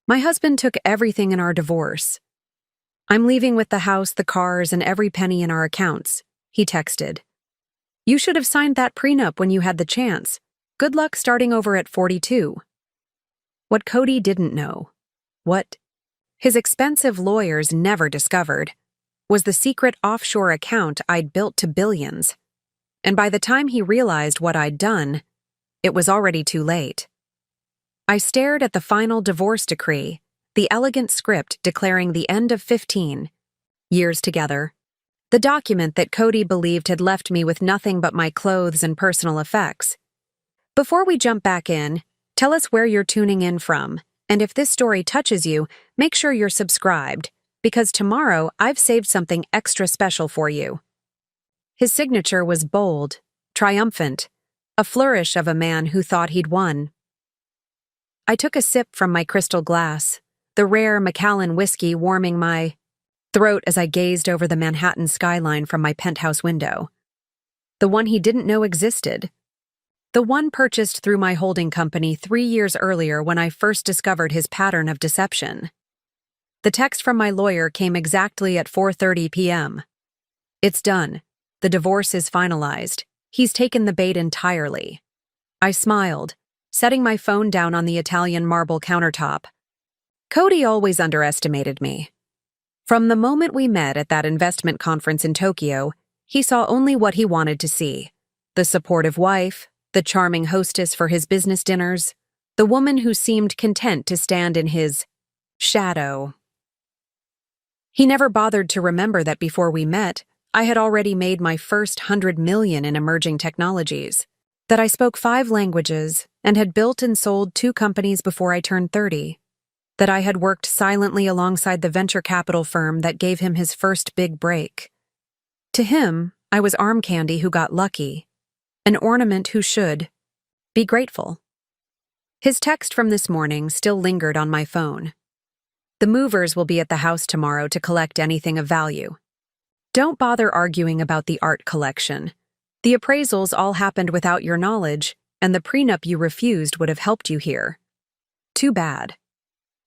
My husband took everything in our divorce. I'm leaving with the house, the cars, and every penny in our accounts, he texted. You should have signed that prenup when you had the chance. Good luck starting over at 42. What Cody didn't know, what his expensive lawyers never discovered, was the secret offshore account I'd built to billions. And by the time he realized what I'd done, it was already too late. I stared at the final divorce decree, the elegant script declaring the end of 15 years together, the document that Cody believed had left me with nothing but my clothes and personal effects. Before we jump back in, tell us where you're tuning in from, and if this story touches you, make sure you're subscribed, because tomorrow I've saved something extra special for you. His signature was bold, triumphant, a flourish of a man who thought he'd won. I took a sip from my crystal glass, the rare Macallan whiskey warming my throat as I gazed over the Manhattan skyline from my penthouse window. The one he didn't know existed. The one purchased through my holding company 3 years earlier when I first discovered his pattern of deception. The text from my lawyer came exactly at 4:30 p.m. It's done. The divorce is finalized. He's taken the bait entirely. I smiled, setting my phone down on the Italian marble countertop. Cody always underestimated me. From the moment we met at that investment conference in Tokyo, he saw only what he wanted to see: the supportive wife, the charming hostess for his business dinners, the woman who seemed content to stand in his shadow. He never bothered to remember that before we met, I had already made my first 100 million in emerging technologies, that I spoke 5 languages and had built and sold 2 companies before I turned 30, that I had worked silently alongside the venture capital firm that gave him his first big break. To him, I was arm candy who got lucky, an ornament who should be grateful. His text from this morning still lingered on my phone. The movers will be at the house tomorrow to collect anything of value. Don't bother arguing about the art collection. The appraisals all happened without your knowledge, and the prenup you refused would have helped you here. Too bad.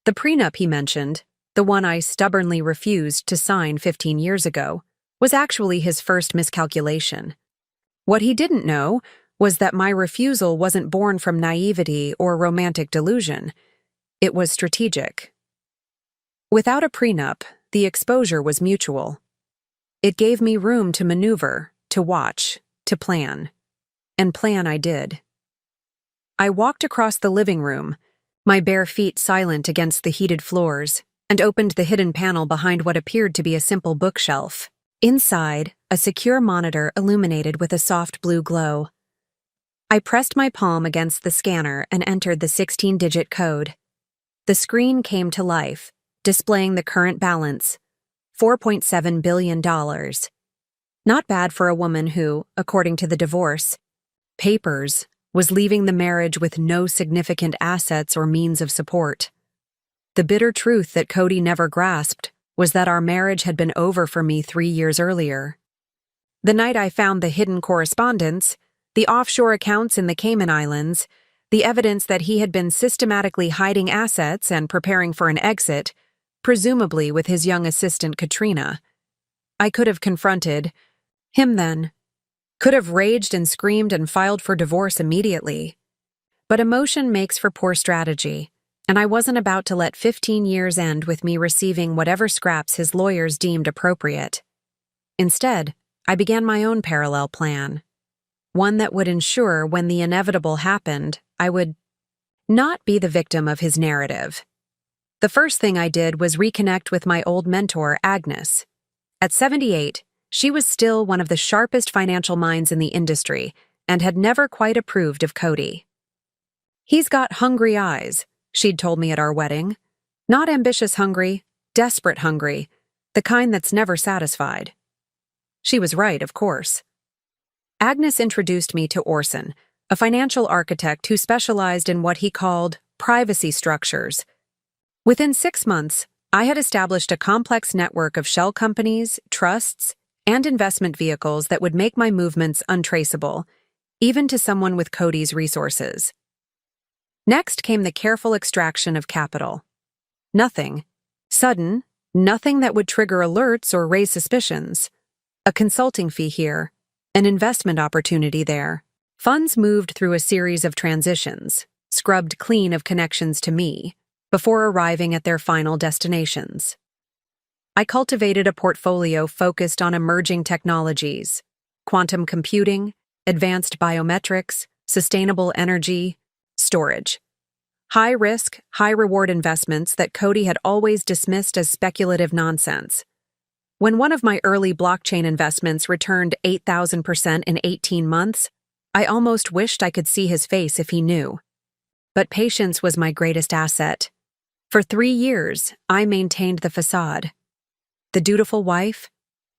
The prenup he mentioned, the one I stubbornly refused to sign 15 years ago, was actually his first miscalculation. What he didn't know was that my refusal wasn't born from naivety or romantic delusion. It was strategic. Without a prenup, the exposure was mutual. It gave me room to maneuver, to watch, to plan. And plan I did. I walked across the living room, my bare feet silent against the heated floors, and opened the hidden panel behind what appeared to be a simple bookshelf. Inside, a secure monitor illuminated with a soft blue glow. I pressed my palm against the scanner and entered the 16-digit code. The screen came to life, displaying the current balance, $4.7 billion. Not bad for a woman who, according to the divorce papers, was leaving the marriage with no significant assets or means of support. The bitter truth that Cody never grasped was that our marriage had been over for me 3 years earlier. The night I found the hidden correspondence, the offshore accounts in the Cayman Islands, the evidence that he had been systematically hiding assets and preparing for an exit, presumably with his young assistant Katrina. I could have confronted him then, could have raged and screamed and filed for divorce immediately. But emotion makes for poor strategy, and I wasn't about to let 15 years end with me receiving whatever scraps his lawyers deemed appropriate. Instead, I began my own parallel plan, one that would ensure when the inevitable happened, I would not be the victim of his narrative. The first thing I did was reconnect with my old mentor, Agnes. At 78, she was still one of the sharpest financial minds in the industry and had never quite approved of Cody. He's got hungry eyes, she'd told me at our wedding. Not ambitious hungry, desperate hungry, the kind that's never satisfied. She was right, of course. Agnes introduced me to Orson, a financial architect who specialized in what he called privacy structures. Within 6 months, I had established a complex network of shell companies, trusts, and investment vehicles that would make my movements untraceable, even to someone with Cody's resources. Next came the careful extraction of capital. Nothing. Sudden, nothing that would trigger alerts or raise suspicions. A consulting fee here, an investment opportunity there. Funds moved through a series of transitions, scrubbed clean of connections to me, before arriving at their final destinations. I cultivated a portfolio focused on emerging technologies, quantum computing, advanced biometrics, sustainable energy, storage. High-risk, high-reward investments that Cody had always dismissed as speculative nonsense. When one of my early blockchain investments returned 8,000% in 18 months, I almost wished I could see his face if he knew. But patience was my greatest asset. For 3 years, I maintained the facade. The dutiful wife,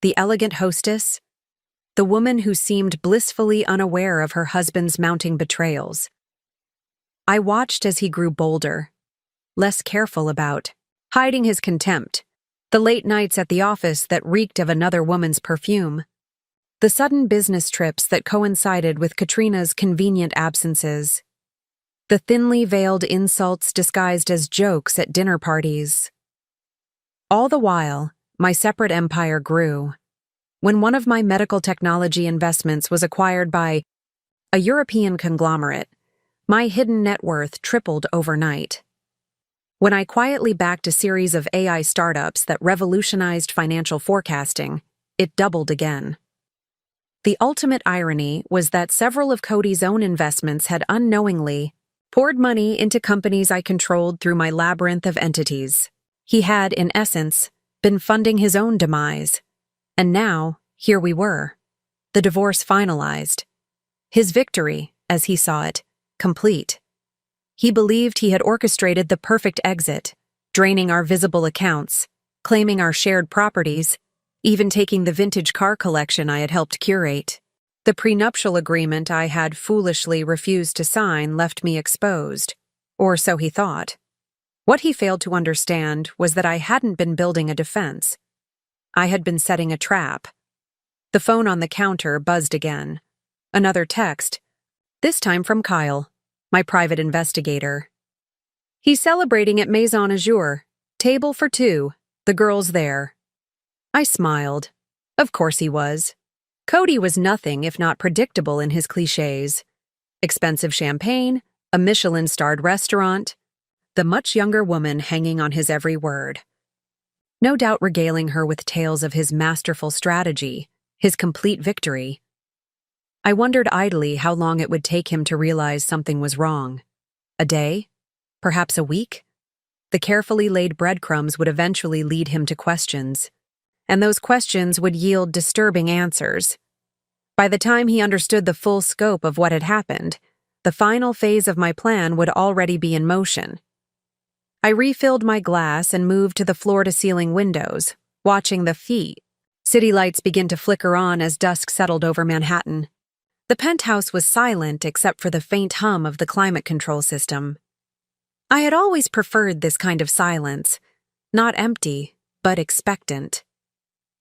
the elegant hostess, the woman who seemed blissfully unaware of her husband's mounting betrayals. I watched as he grew bolder, less careful about hiding his contempt, the late nights at the office that reeked of another woman's perfume, the sudden business trips that coincided with Katrina's convenient absences, the thinly veiled insults disguised as jokes at dinner parties. All the while, my separate empire grew. When one of my medical technology investments was acquired by a European conglomerate, my hidden net worth tripled overnight. When I quietly backed a series of AI startups that revolutionized financial forecasting, it doubled again. The ultimate irony was that several of Cody's own investments had unknowingly poured money into companies I controlled through my labyrinth of entities. He had, in essence, been funding his own demise. And now, here we were. The divorce finalized. His victory, as he saw it, complete. He believed he had orchestrated the perfect exit, draining our visible accounts, claiming our shared properties, even taking the vintage car collection I had helped curate. The prenuptial agreement I had foolishly refused to sign left me exposed, or so he thought. What he failed to understand was that I hadn't been building a defense. I had been setting a trap. The phone on the counter buzzed again. Another text, this time from Kyle, my private investigator. He's celebrating at Maison Azur. Table for 2. The girl's there. I smiled. Of course he was. Cody was nothing if not predictable in his cliches. Expensive champagne, a Michelin-starred restaurant, the much younger woman hanging on his every word. No doubt regaling her with tales of his masterful strategy, his complete victory. I wondered idly how long it would take him to realize something was wrong. A day? Perhaps a week? The carefully laid breadcrumbs would eventually lead him to questions, and those questions would yield disturbing answers. By the time he understood the full scope of what had happened, the final phase of my plan would already be in motion. I refilled my glass and moved to the floor-to-ceiling windows, watching the city lights begin to flicker on as dusk settled over Manhattan. The penthouse was silent except for the faint hum of the climate control system. I had always preferred this kind of silence, not empty, but expectant.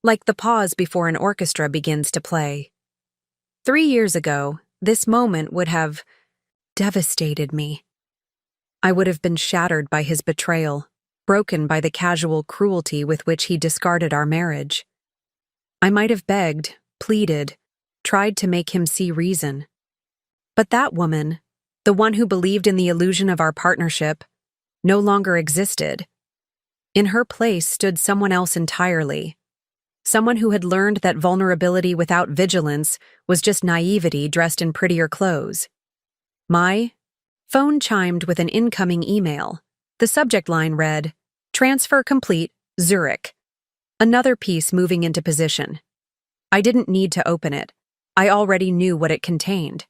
Like the pause before an orchestra begins to play. 3 years ago, this moment would have devastated me. I would have been shattered by his betrayal, broken by the casual cruelty with which he discarded our marriage. I might have begged, pleaded, tried to make him see reason. But that woman, the one who believed in the illusion of our partnership, no longer existed. In her place stood someone else entirely. Someone who had learned that vulnerability without vigilance was just naivety dressed in prettier clothes. My phone chimed with an incoming email. The subject line read, "Transfer complete, Zurich." Another piece moving into position. I didn't need to open it. I already knew what it contained.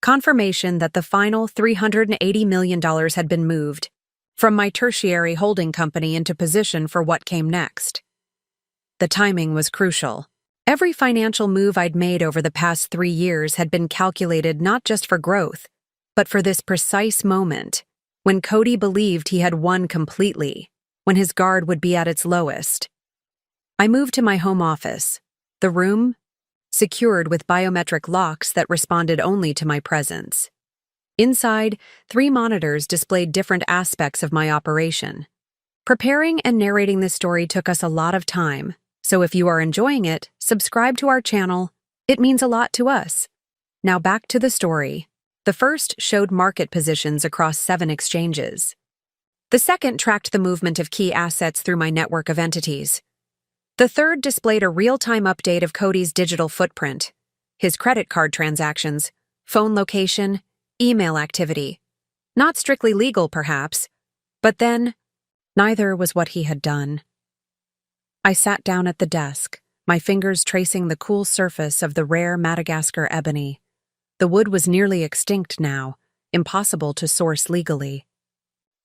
Confirmation that the final $380 million had been moved from my tertiary holding company into position for what came next. The timing was crucial. Every financial move I'd made over the past 3 years had been calculated not just for growth, but for this precise moment, when Cody believed he had won completely, when his guard would be at its lowest. I moved to my home office, the room secured with biometric locks that responded only to my presence. Inside, 3 monitors displayed different aspects of my operation. Preparing and narrating this story took us a lot of time, so if you are enjoying it, subscribe to our channel. It means a lot to us. Now back to the story. The first showed market positions across 7 exchanges. The second tracked the movement of key assets through my network of entities. The third displayed a real-time update of Cody's digital footprint, his credit card transactions, phone location, email activity. Not strictly legal, perhaps, but then, neither was what he had done. I sat down at the desk, my fingers tracing the cool surface of the rare Madagascar ebony. The wood was nearly extinct now, impossible to source legally.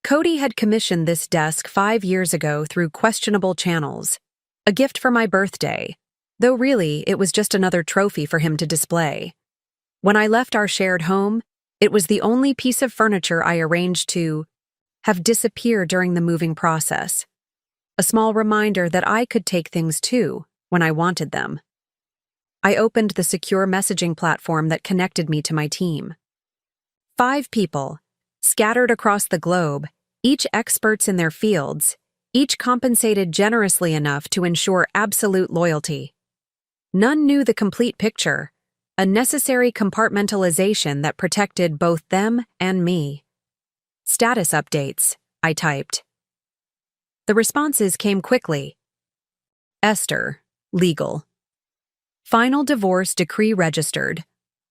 Cody had commissioned this desk 5 years ago through questionable channels, a gift for my birthday, though really it was just another trophy for him to display. When I left our shared home, it was the only piece of furniture I arranged to have disappeared during the moving process. A small reminder that I could take things too when I wanted them. I opened the secure messaging platform that connected me to my team. 5 people, scattered across the globe, each experts in their fields, each compensated generously enough to ensure absolute loyalty. None knew the complete picture, a necessary compartmentalization that protected both them and me. Status updates, I typed. The responses came quickly. Esther, legal. Final divorce decree registered.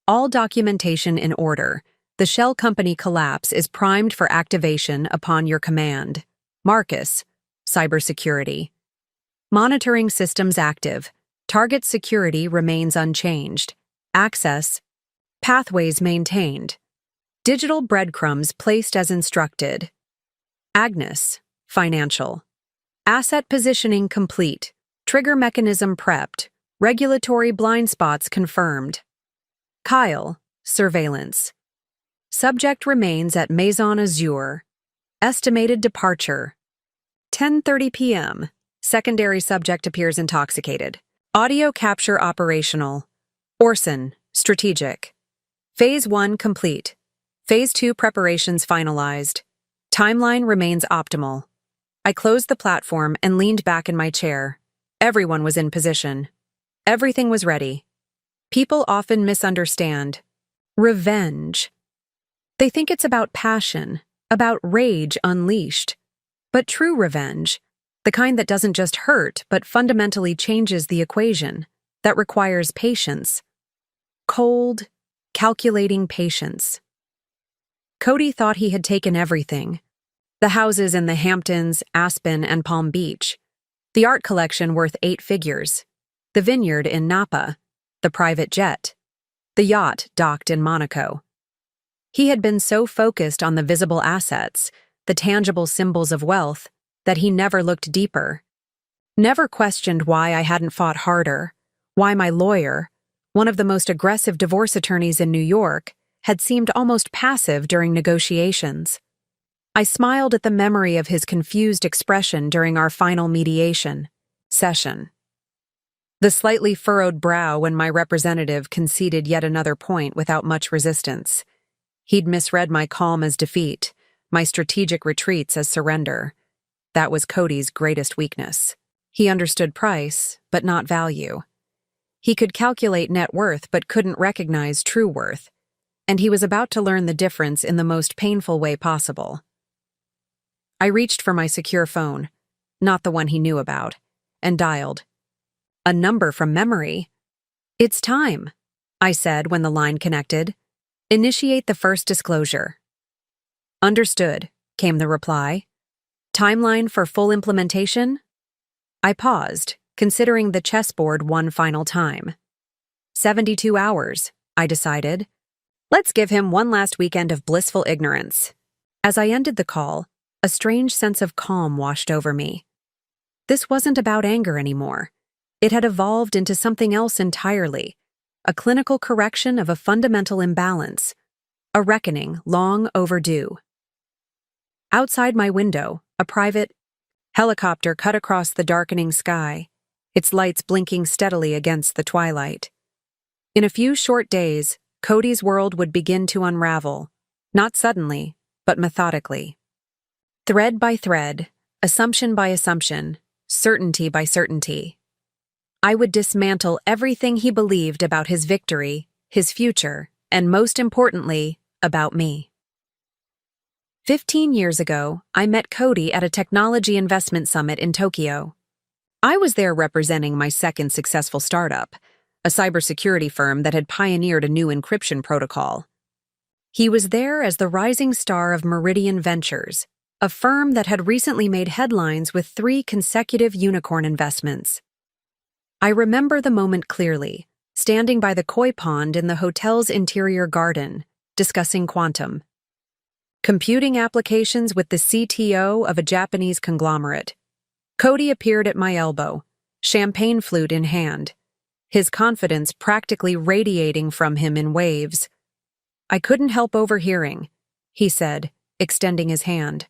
All documentation in order. The shell company collapse is primed for activation upon your command. Marcus, cybersecurity. Monitoring systems active. Target security remains unchanged. Access. Pathways maintained. Digital breadcrumbs placed as instructed. Agnes, financial. Asset positioning complete. Trigger mechanism prepped. Regulatory blind spots confirmed. Kyle, surveillance. Subject remains at Maison Azure. Estimated departure. 10:30 p.m. Secondary subject appears intoxicated. Audio capture operational. Orson, strategic. Phase 1 complete. Phase 2 preparations finalized. Timeline remains optimal. I closed the platform and leaned back in my chair. Everyone was in position. Everything was ready. People often misunderstand. Revenge. They think it's about passion, about rage unleashed. But true revenge, the kind that doesn't just hurt but fundamentally changes the equation, that requires patience. Cold, calculating patience. Cody thought he had taken everything. The houses in the Hamptons, Aspen, and Palm Beach. The art collection worth 8 figures. The vineyard in Napa, the private jet, the yacht docked in Monaco. He had been so focused on the visible assets, the tangible symbols of wealth, that he never looked deeper. Never questioned why I hadn't fought harder, why my lawyer, one of the most aggressive divorce attorneys in New York, had seemed almost passive during negotiations. I smiled at the memory of his confused expression during our final mediation session. The slightly furrowed brow when my representative conceded yet another point without much resistance. He'd misread my calm as defeat, my strategic retreats as surrender. That was Cody's greatest weakness. He understood price, but not value. He could calculate net worth but couldn't recognize true worth, and he was about to learn the difference in the most painful way possible. I reached for my secure phone, not the one he knew about, and dialed. A number from memory. It's time, I said when the line connected. Initiate the first disclosure. Understood, came the reply. Timeline for full implementation? I paused, considering the chessboard one final time. 72 hours, I decided. Let's give him one last weekend of blissful ignorance. As I ended the call, a strange sense of calm washed over me. This wasn't about anger anymore. It had evolved into something else entirely, a clinical correction of a fundamental imbalance, a reckoning long overdue. Outside my window, a private helicopter cut across the darkening sky, its lights blinking steadily against the twilight. In a few short days, Cody's world would begin to unravel, not suddenly, but methodically. Thread by thread, assumption by assumption, certainty by certainty. I would dismantle everything he believed about his victory, his future, and most importantly, about me. 15 years ago, I met Cody at a technology investment summit in Tokyo. I was there representing my second successful startup, a cybersecurity firm that had pioneered a new encryption protocol. He was there as the rising star of Meridian Ventures, a firm that had recently made headlines with 3 consecutive unicorn investments. I remember the moment clearly, standing by the koi pond in the hotel's interior garden, discussing quantum computing applications with the CTO of a Japanese conglomerate. Cody appeared at my elbow, champagne flute in hand, his confidence practically radiating from him in waves. I couldn't help overhearing, he said, extending his hand.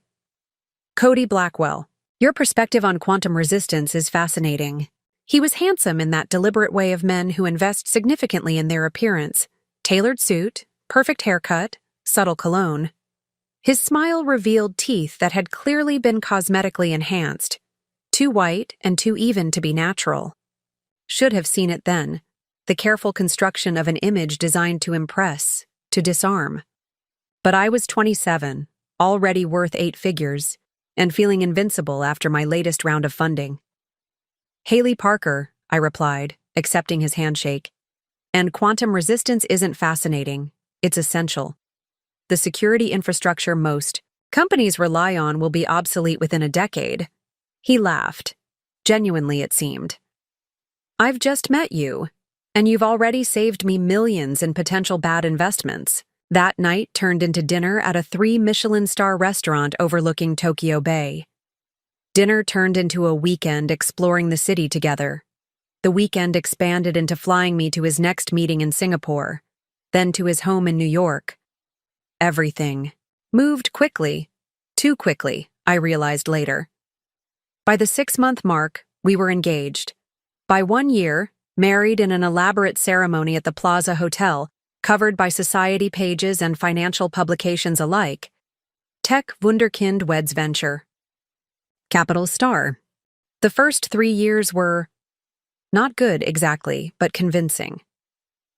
Cody Blackwell, your perspective on quantum resistance is fascinating. He was handsome in that deliberate way of men who invest significantly in their appearance. Tailored suit, perfect haircut, subtle cologne. His smile revealed teeth that had clearly been cosmetically enhanced, too white and too even to be natural. Should have seen it then, the careful construction of an image designed to impress, to disarm. But I was 27, already worth 8 figures, and feeling invincible after my latest round of funding. Haley Parker, I replied, accepting his handshake. And quantum resistance isn't fascinating, it's essential. The security infrastructure most companies rely on will be obsolete within a decade. He laughed. Genuinely, it seemed. I've just met you, and you've already saved me millions in potential bad investments. That night turned into dinner at a 3 Michelin-star restaurant overlooking Tokyo Bay. Dinner turned into a weekend exploring the city together. The weekend expanded into flying me to his next meeting in Singapore, then to his home in New York. Everything moved quickly, too quickly, I realized later. By the 6-month mark, we were engaged. By 1 year, married in an elaborate ceremony at the Plaza Hotel, covered by society pages and financial publications alike. Tech Wunderkind weds Venture. Capital star. The first 3 years were not good exactly, but convincing.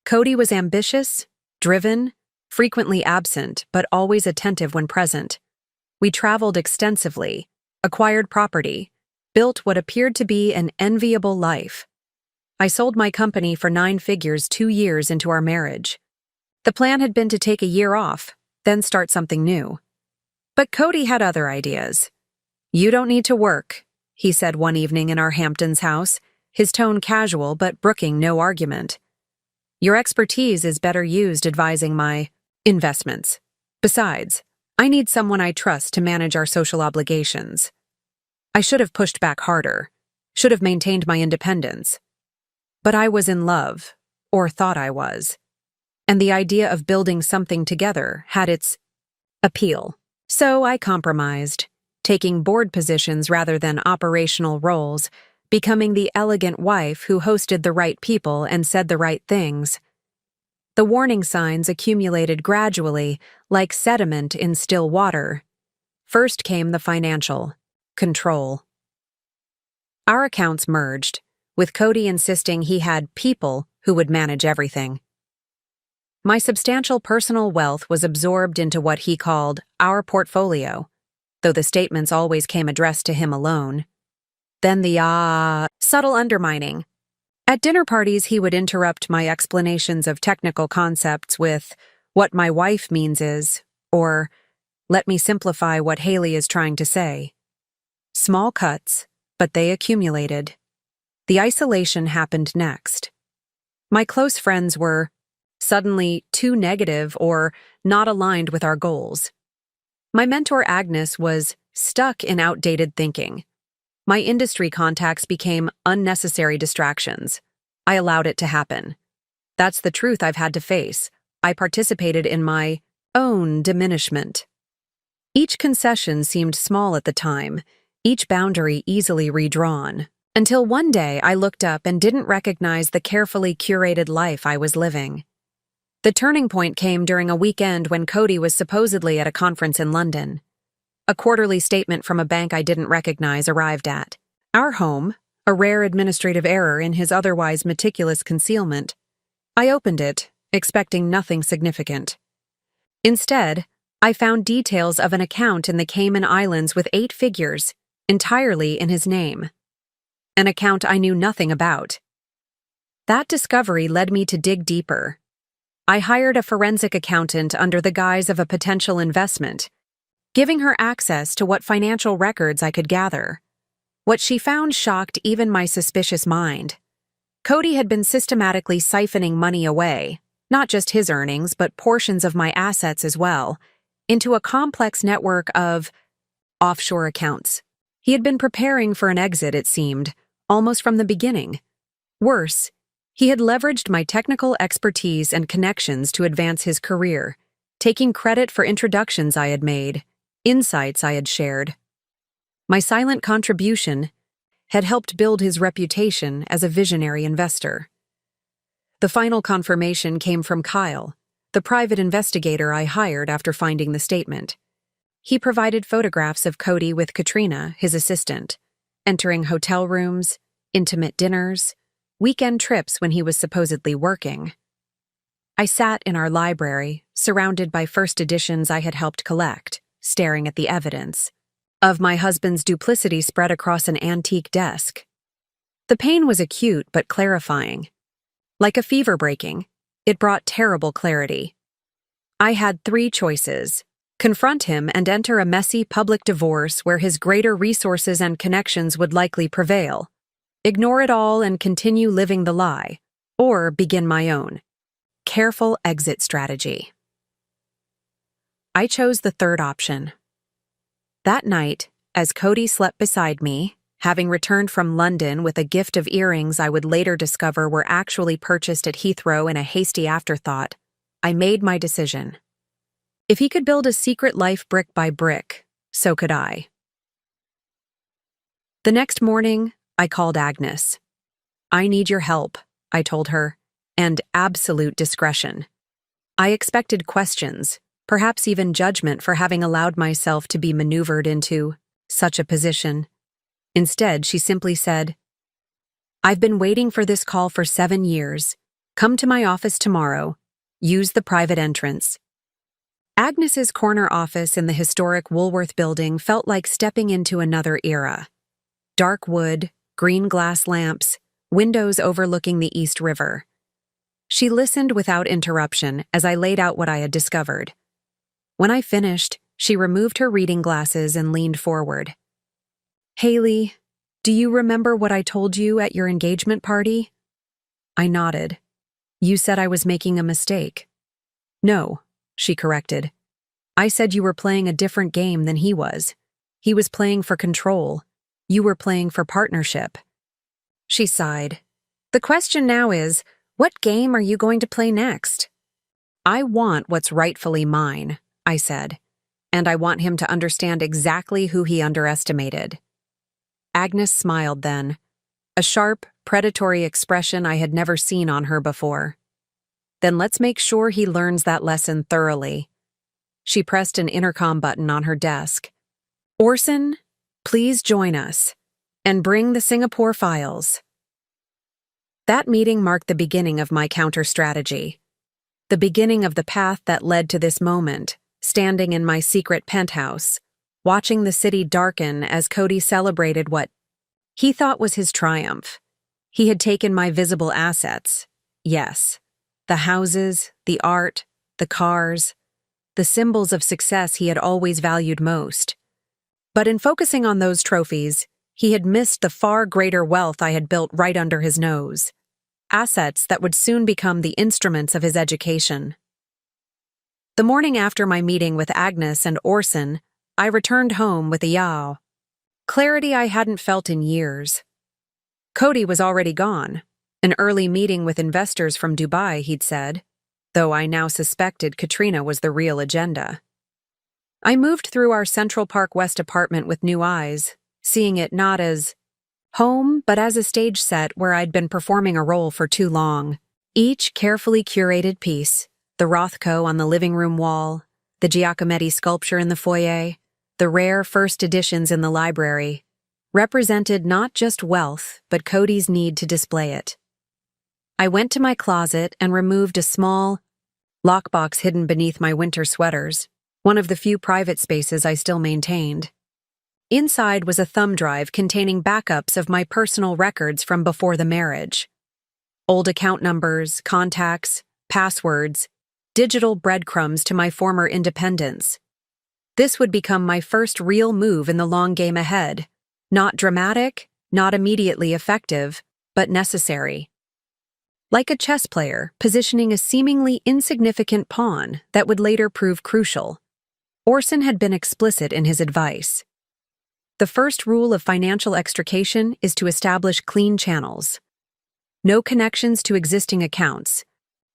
Cody was ambitious, driven, frequently absent, but always attentive when present. We traveled extensively, acquired property, built what appeared to be an enviable life. I sold my company for 9 figures 2 years into our marriage. The plan had been to take a year off, then start something new. But Cody had other ideas. You don't need to work, he said one evening in our Hamptons house, his tone casual but brooking no argument. Your expertise is better used advising my investments. Besides, I need someone I trust to manage our social obligations. I should have pushed back harder, should have maintained my independence. But I was in love, or thought I was. And the idea of building something together had its appeal. So I compromised, taking board positions rather than operational roles, becoming the elegant wife who hosted the right people and said the right things. The warning signs accumulated gradually, like sediment in still water. First came the financial control. Our accounts merged, with Cody insisting he had people who would manage everything. My substantial personal wealth was absorbed into what he called our portfolio, though the statements always came addressed to him alone. Then the subtle undermining. At dinner parties, he would interrupt my explanations of technical concepts with, what my wife means is, or, let me simplify what Haley is trying to say. Small cuts, but they accumulated. The isolation happened next. My close friends were suddenly too negative or not aligned with our goals. My mentor Agnes was stuck in outdated thinking. My industry contacts became unnecessary distractions. I allowed it to happen. That's the truth I've had to face. I participated in my own diminishment. Each concession seemed small at the time, each boundary easily redrawn, until one day I looked up and didn't recognize the carefully curated life I was living. The turning point came during a weekend when Cody was supposedly at a conference in London. a quarterly statement from a bank I didn't recognize arrived at our home, a rare administrative error in his otherwise meticulous concealment. I opened it, expecting nothing significant. Instead, I found details of an account in the Cayman Islands with 8 figures, entirely in his name. An account I knew nothing about. That discovery led me to dig deeper. I hired a forensic accountant under the guise of a potential investment, giving her access to what financial records I could gather. What she found shocked even my suspicious mind. Cody had been systematically siphoning money away, not just his earnings, but portions of my assets as well, into a complex network of offshore accounts. He had been preparing for an exit, it seemed, almost from the beginning. Worse, he had leveraged my technical expertise and connections to advance his career, taking credit for introductions I had made, insights I had shared. My silent contribution had helped build his reputation as a visionary investor. The final confirmation came from Kyle, the private investigator I hired after finding the statement. He provided photographs of Cody with Katrina, his assistant, entering hotel rooms, intimate dinners, weekend trips when he was supposedly working. I sat in our library, surrounded by first editions I had helped collect, staring at the evidence of my husband's duplicity spread across an antique desk. The pain was acute but clarifying. Like a fever breaking, it brought terrible clarity. I had 3 choices: confront him and enter a messy public divorce where his greater resources and connections would likely prevail, ignore it all and continue living the lie, or begin my own careful exit strategy. I chose the third option. That night, as Cody slept beside me, having returned from London with a gift of earrings I would later discover were actually purchased at Heathrow in a hasty afterthought, I made my decision. If he could build a secret life brick by brick, so could I. The next morning, I called Agnes. I need your help, I told her, and absolute discretion. I expected questions, perhaps even judgment for having allowed myself to be maneuvered into such a position. Instead, she simply said, "I've been waiting for this call for 7 years. Come to my office tomorrow. Use the private entrance." Agnes's corner office in the historic Woolworth building felt like stepping into another era. Dark wood, green glass lamps, windows overlooking the East River. She listened without interruption as I laid out what I had discovered. When I finished, she removed her reading glasses and leaned forward. "Haley, do you remember what I told you at your engagement party?" I nodded. "You said I was making a mistake." "No," she corrected. "I said you were playing a different game than he was. He was playing for control. You were playing for partnership." She sighed. "The question now is, what game are you going to play next?" "I want what's rightfully mine," I said, "and I want him to understand exactly who he underestimated." Agnes smiled then, a sharp, predatory expression I had never seen on her before. "Then let's make sure he learns that lesson thoroughly." She pressed an intercom button on her desk. "Orson, please join us, and bring the Singapore files." That meeting marked the beginning of my counter-strategy. The beginning of the path that led to this moment, standing in my secret penthouse, watching the city darken as Cody celebrated what he thought was his triumph. He had taken my visible assets. Yes, the houses, the art, the cars, the symbols of success he had always valued most. But in focusing on those trophies, he had missed the far greater wealth I had built right under his nose. Assets that would soon become the instruments of his education. The morning after my meeting with Agnes and Orson, I returned home with a yaw. Clarity I hadn't felt in years. Cody was already gone. An early meeting with investors from Dubai, he'd said, though I now suspected Katrina was the real agenda. I moved through our Central Park West apartment with new eyes, seeing it not as home, but as a stage set where I'd been performing a role for too long. Each carefully curated piece, the Rothko on the living room wall, the Giacometti sculpture in the foyer, the rare first editions in the library, represented not just wealth, but Cody's need to display it. I went to my closet and removed a small lockbox hidden beneath my winter sweaters, one of the few private spaces I still maintained. Inside was a thumb drive containing backups of my personal records from before the marriage. Old account numbers, contacts, passwords, digital breadcrumbs to my former independence. This would become my first real move in the long game ahead. Not dramatic, not immediately effective, but necessary. Like a chess player positioning a seemingly insignificant pawn that would later prove crucial, Orson had been explicit in his advice. The first rule of financial extrication is to establish clean channels. No connections to existing accounts,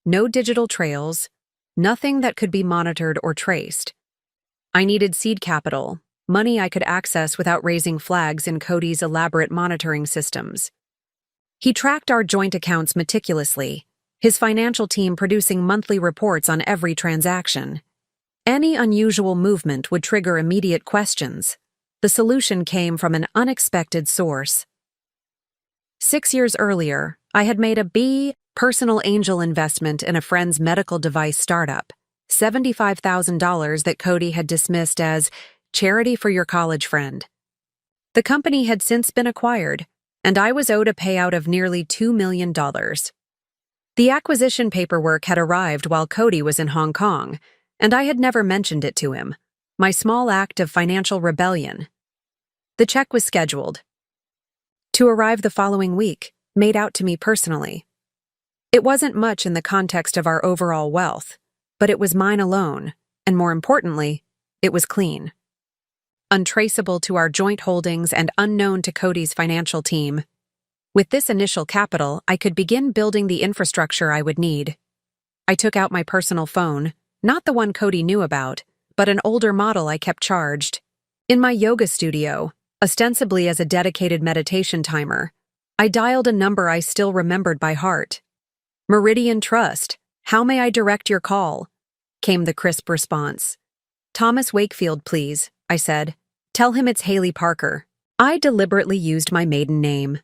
no digital trails, nothing that could be monitored or traced. I needed seed capital, money I could access without raising flags in Cody's elaborate monitoring systems. He tracked our joint accounts meticulously, his financial team producing monthly reports on every transaction. Any unusual movement would trigger immediate questions. The solution came from an unexpected source. 6 years earlier, I had made a personal angel investment in a friend's medical device startup, $75,000 that Cody had dismissed as charity for your college friend. The company had since been acquired, and I was owed a payout of nearly $2 million. The acquisition paperwork had arrived while Cody was in Hong Kong, and I had never mentioned it to him, my small act of financial rebellion. The check was scheduled to arrive the following week, made out to me personally. It wasn't much in the context of our overall wealth, but it was mine alone, and more importantly, it was clean. Untraceable to our joint holdings and unknown to Cody's financial team. With this initial capital, I could begin building the infrastructure I would need. I took out my personal phone, not the one Cody knew about, but an older model I kept charged. In my yoga studio, ostensibly as a dedicated meditation timer, I dialed a number I still remembered by heart. Meridian Trust, how may I direct your call? Came the crisp response. Thomas Wakefield, please, I said. Tell him it's Haley Parker. I deliberately used my maiden name.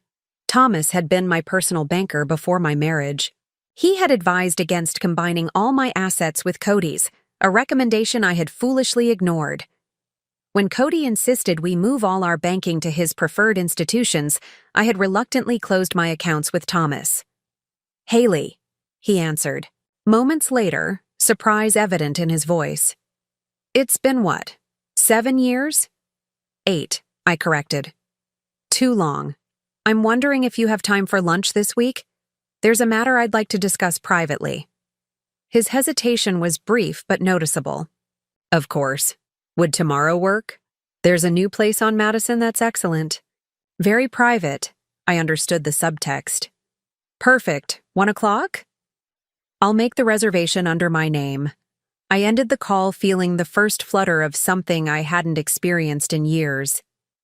Thomas had been my personal banker before my marriage. He had advised against combining all my assets with Cody's, a recommendation I had foolishly ignored. When Cody insisted we move all our banking to his preferred institutions, I had reluctantly closed my accounts with Thomas. Haley, he answered. Moments later, surprise evident in his voice. It's been what? 7 years? 8, I corrected. Too long. I'm wondering if you have time for lunch this week? There's a matter I'd like to discuss privately. His hesitation was brief but noticeable. Of course. Would tomorrow work? There's a new place on Madison that's excellent. Very private. I understood the subtext. Perfect. 1 o'clock? I'll make the reservation under my name. I ended the call feeling the first flutter of something I hadn't experienced in years.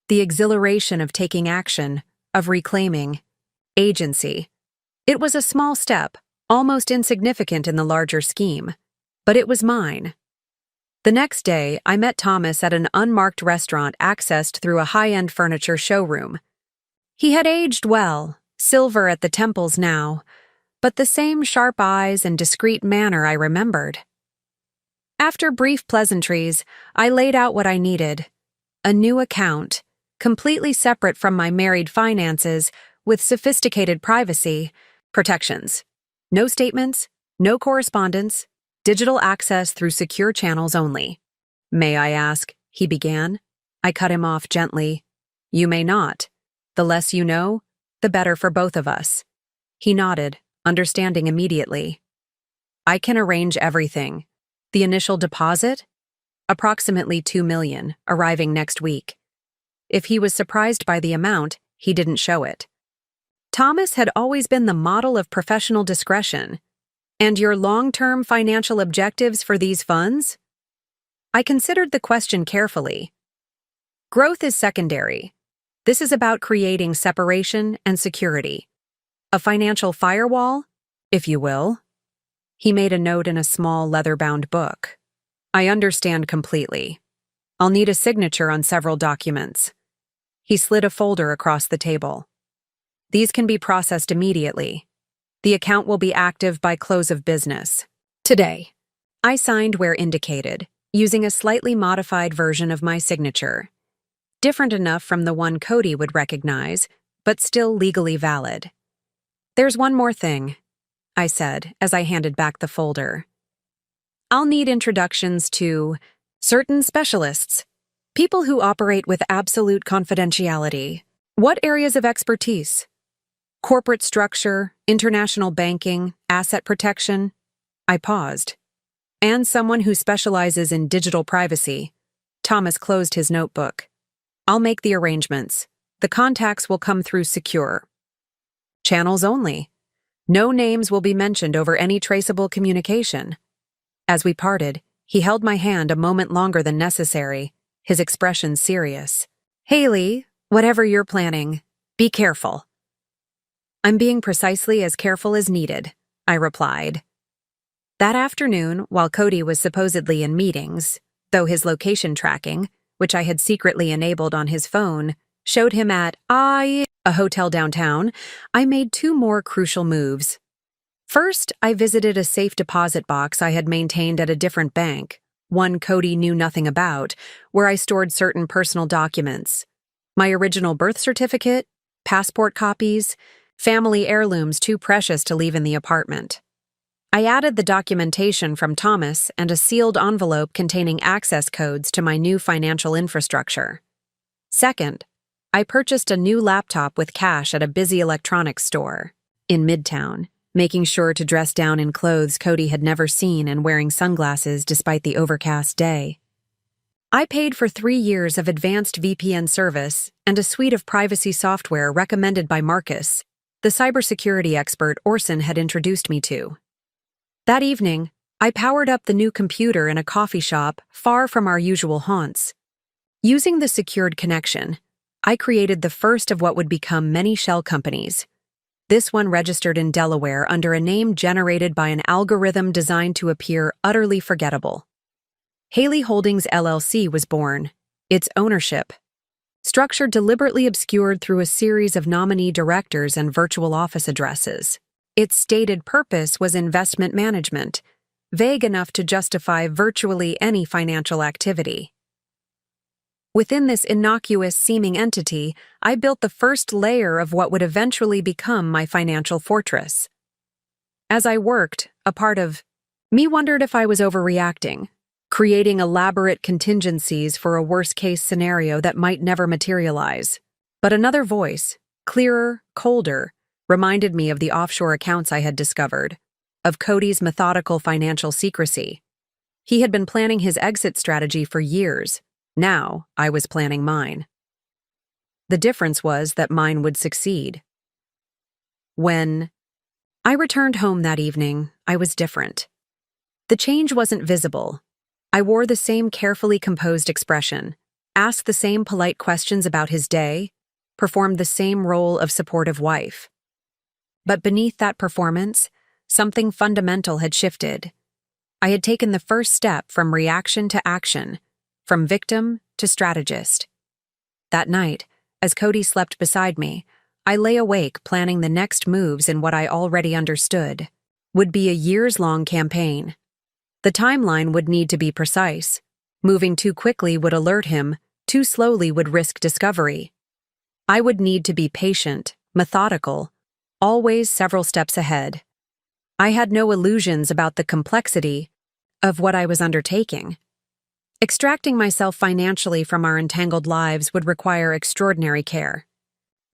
The exhilaration of taking action, of reclaiming agency. It was a small step, almost insignificant in the larger scheme, but it was mine. The next day, I met Thomas at an unmarked restaurant accessed through a high-end furniture showroom. He had aged well, silver at the temples now, but the same sharp eyes and discreet manner I remembered. After brief pleasantries, I laid out what I needed. A new account, completely separate from my married finances, with sophisticated privacy protections. No statements, no correspondence, digital access through secure channels only. May I ask, he began. I cut him off gently. You may not. The less you know, the better for both of us. He nodded, understanding immediately. I can arrange everything. The initial deposit? Approximately $2 million, arriving next week. If he was surprised by the amount, he didn't show it. Thomas had always been the model of professional discretion. And your long-term financial objectives for these funds? I considered the question carefully. Growth is secondary. This is about creating separation and security. A financial firewall, if you will. He made a note in a small leather-bound book. I understand completely. I'll need a signature on several documents. He slid a folder across the table. These can be processed immediately. The account will be active by close of business. Today. I signed where indicated, using a slightly modified version of my signature. Different enough from the one Cody would recognize, but still legally valid. There's one more thing, I said as I handed back the folder. I'll need introductions to certain specialists, people who operate with absolute confidentiality. What areas of expertise? Corporate structure, international banking, asset protection. I paused. And someone who specializes in digital privacy. Thomas closed his notebook. I'll make the arrangements. The contacts will come through secure channels only. No names will be mentioned over any traceable communication. As we parted, he held my hand a moment longer than necessary, his expression serious. Haley, whatever you're planning, be careful. I'm being precisely as careful as needed, I replied. That afternoon, while Cody was supposedly in meetings, though his location tracking, which I had secretly enabled on his phone, showed him at a hotel downtown, I made two more crucial moves. First, I visited a safe deposit box I had maintained at a different bank, one Cody knew nothing about, where I stored certain personal documents. My original birth certificate, passport copies, family heirlooms too precious to leave in the apartment. I added the documentation from Thomas and a sealed envelope containing access codes to my new financial infrastructure. Second, I purchased a new laptop with cash at a busy electronics store in Midtown, making sure to dress down in clothes Cody had never seen and wearing sunglasses despite the overcast day. I paid for 3 years of advanced VPN service and a suite of privacy software recommended by Marcus, the cybersecurity expert Orson had introduced me to. That evening, I powered up the new computer in a coffee shop far from our usual haunts. Using the secured connection, I created the first of what would become many shell companies. This one registered in Delaware under a name generated by an algorithm designed to appear utterly forgettable. Haley Holdings LLC was born, its ownership structure deliberately obscured through a series of nominee directors and virtual office addresses. Its stated purpose was investment management, vague enough to justify virtually any financial activity. Within this innocuous-seeming entity, I built the first layer of what would eventually become my financial fortress. As I worked, a part of me wondered if I was overreacting, creating elaborate contingencies for a worst-case scenario that might never materialize. But another voice, clearer, colder, reminded me of the offshore accounts I had discovered, of Cody's methodical financial secrecy. He had been planning his exit strategy for years. Now, I was planning mine. The difference was that mine would succeed. When I returned home that evening, I was different. The change wasn't visible. I wore the same carefully composed expression, asked the same polite questions about his day, performed the same role of supportive wife. But beneath that performance, something fundamental had shifted. I had taken the first step from reaction to action, from victim to strategist. That night, as Cody slept beside me, I lay awake planning the next moves in what I already understood would be a years-long campaign. The timeline would need to be precise. Moving too quickly would alert him, too slowly would risk discovery. I would need to be patient, methodical, always several steps ahead. I had no illusions about the complexity of what I was undertaking. Extracting myself financially from our entangled lives would require extraordinary care.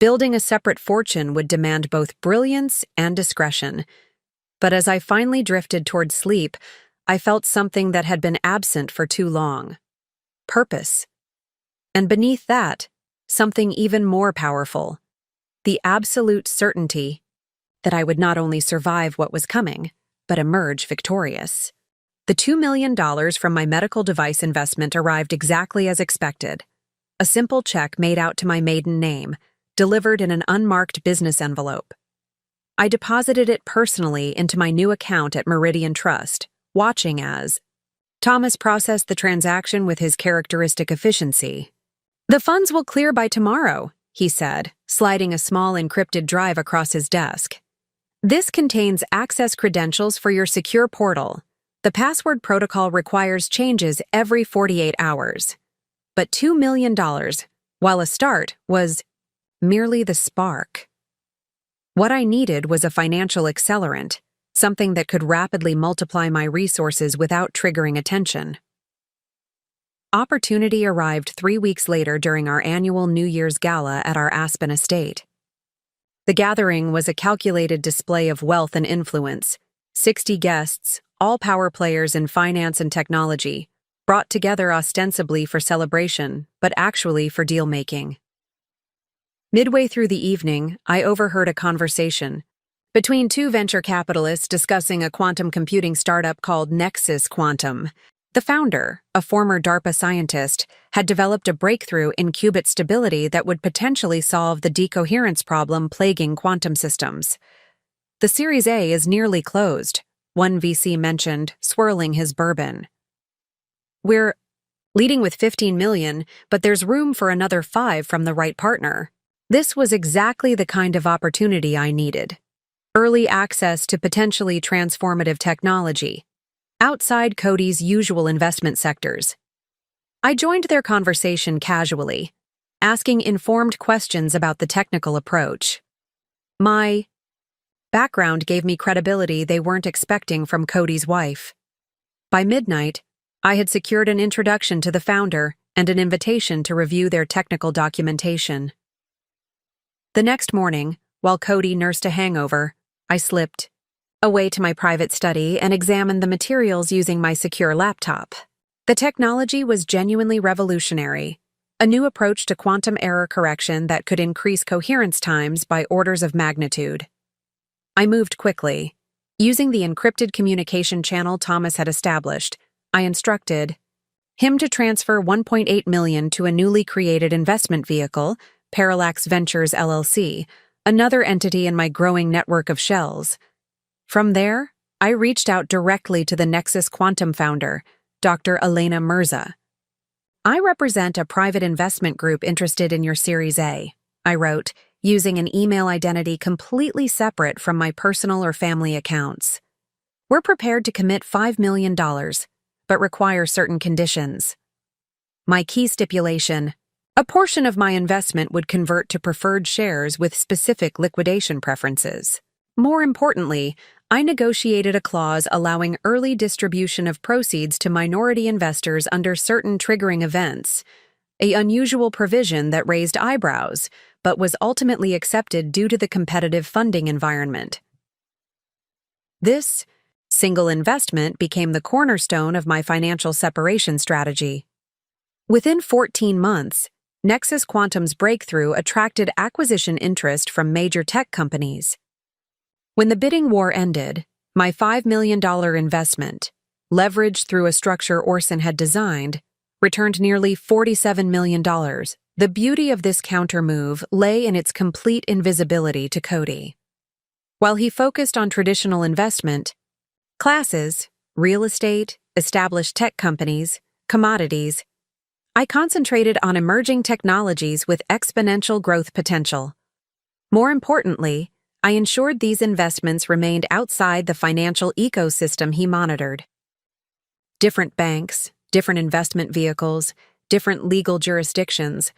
Building a separate fortune would demand both brilliance and discretion. But as I finally drifted toward sleep, I felt something that had been absent for too long. Purpose. And beneath that, something even more powerful. The absolute certainty that I would not only survive what was coming, but emerge victorious. The $2 million from my medical device investment arrived exactly as expected. A simple check made out to my maiden name, delivered in an unmarked business envelope. I deposited it personally into my new account at Meridian Trust, watching as Thomas processed the transaction with his characteristic efficiency. "The funds will clear by tomorrow," he said, sliding a small encrypted drive across his desk. "This contains access credentials for your secure portal. The password protocol requires changes every 48 hours. But $2 million, while a start, was merely the spark. What I needed was a financial accelerant, something that could rapidly multiply my resources without triggering attention. Opportunity arrived 3 weeks later during our annual New Year's gala at our Aspen estate. The gathering was a calculated display of wealth and influence. 60 guests, all power players in finance and technology, brought together ostensibly for celebration, but actually for deal-making. Midway through the evening, I overheard a conversation between two venture capitalists discussing a quantum computing startup called Nexus Quantum. The founder, a former DARPA scientist, had developed a breakthrough in qubit stability that would potentially solve the decoherence problem plaguing quantum systems. "The Series A is nearly closed," one VC mentioned, swirling his bourbon. "We're leading with 15 million, but there's room for another 5 from the right partner." This was exactly the kind of opportunity I needed. Early access to potentially transformative technology, outside Cody's usual investment sectors. I joined their conversation casually, asking informed questions about the technical approach. My background gave me credibility they weren't expecting from Cody's wife. By midnight, I had secured an introduction to the founder and an invitation to review their technical documentation. The next morning, while Cody nursed a hangover, I slipped away to my private study and examined the materials using my secure laptop. The technology was genuinely revolutionary, a new approach to quantum error correction that could increase coherence times by orders of magnitude. I moved quickly. Using the encrypted communication channel Thomas had established, I instructed him to transfer $1.8 million to a newly created investment vehicle, Parallax Ventures LLC, another entity in my growing network of shells. From there, I reached out directly to the Nexus Quantum founder, Dr. Elena Mirza. "I represent a private investment group interested in your Series A," I wrote, using an email identity completely separate from my personal or family accounts. "We're prepared to commit $5 million, but require certain conditions. My key stipulation: a portion of my investment would convert to preferred shares with specific liquidation preferences. More importantly, I negotiated a clause allowing early distribution of proceeds to minority investors under certain triggering events, an unusual provision that raised eyebrows, but was ultimately accepted due to the competitive funding environment. This single investment became the cornerstone of my financial separation strategy. Within 14 months, Nexus Quantum's breakthrough attracted acquisition interest from major tech companies. When the bidding war ended, my $5 million investment, leveraged through a structure Orson had designed, returned nearly $47 million. The beauty of this counter-move lay in its complete invisibility to Cody. While he focused on traditional investment classes, real estate, established tech companies, commodities, I concentrated on emerging technologies with exponential growth potential. More importantly, I ensured these investments remained outside the financial ecosystem he monitored. Different banks, different investment vehicles, different legal jurisdictions,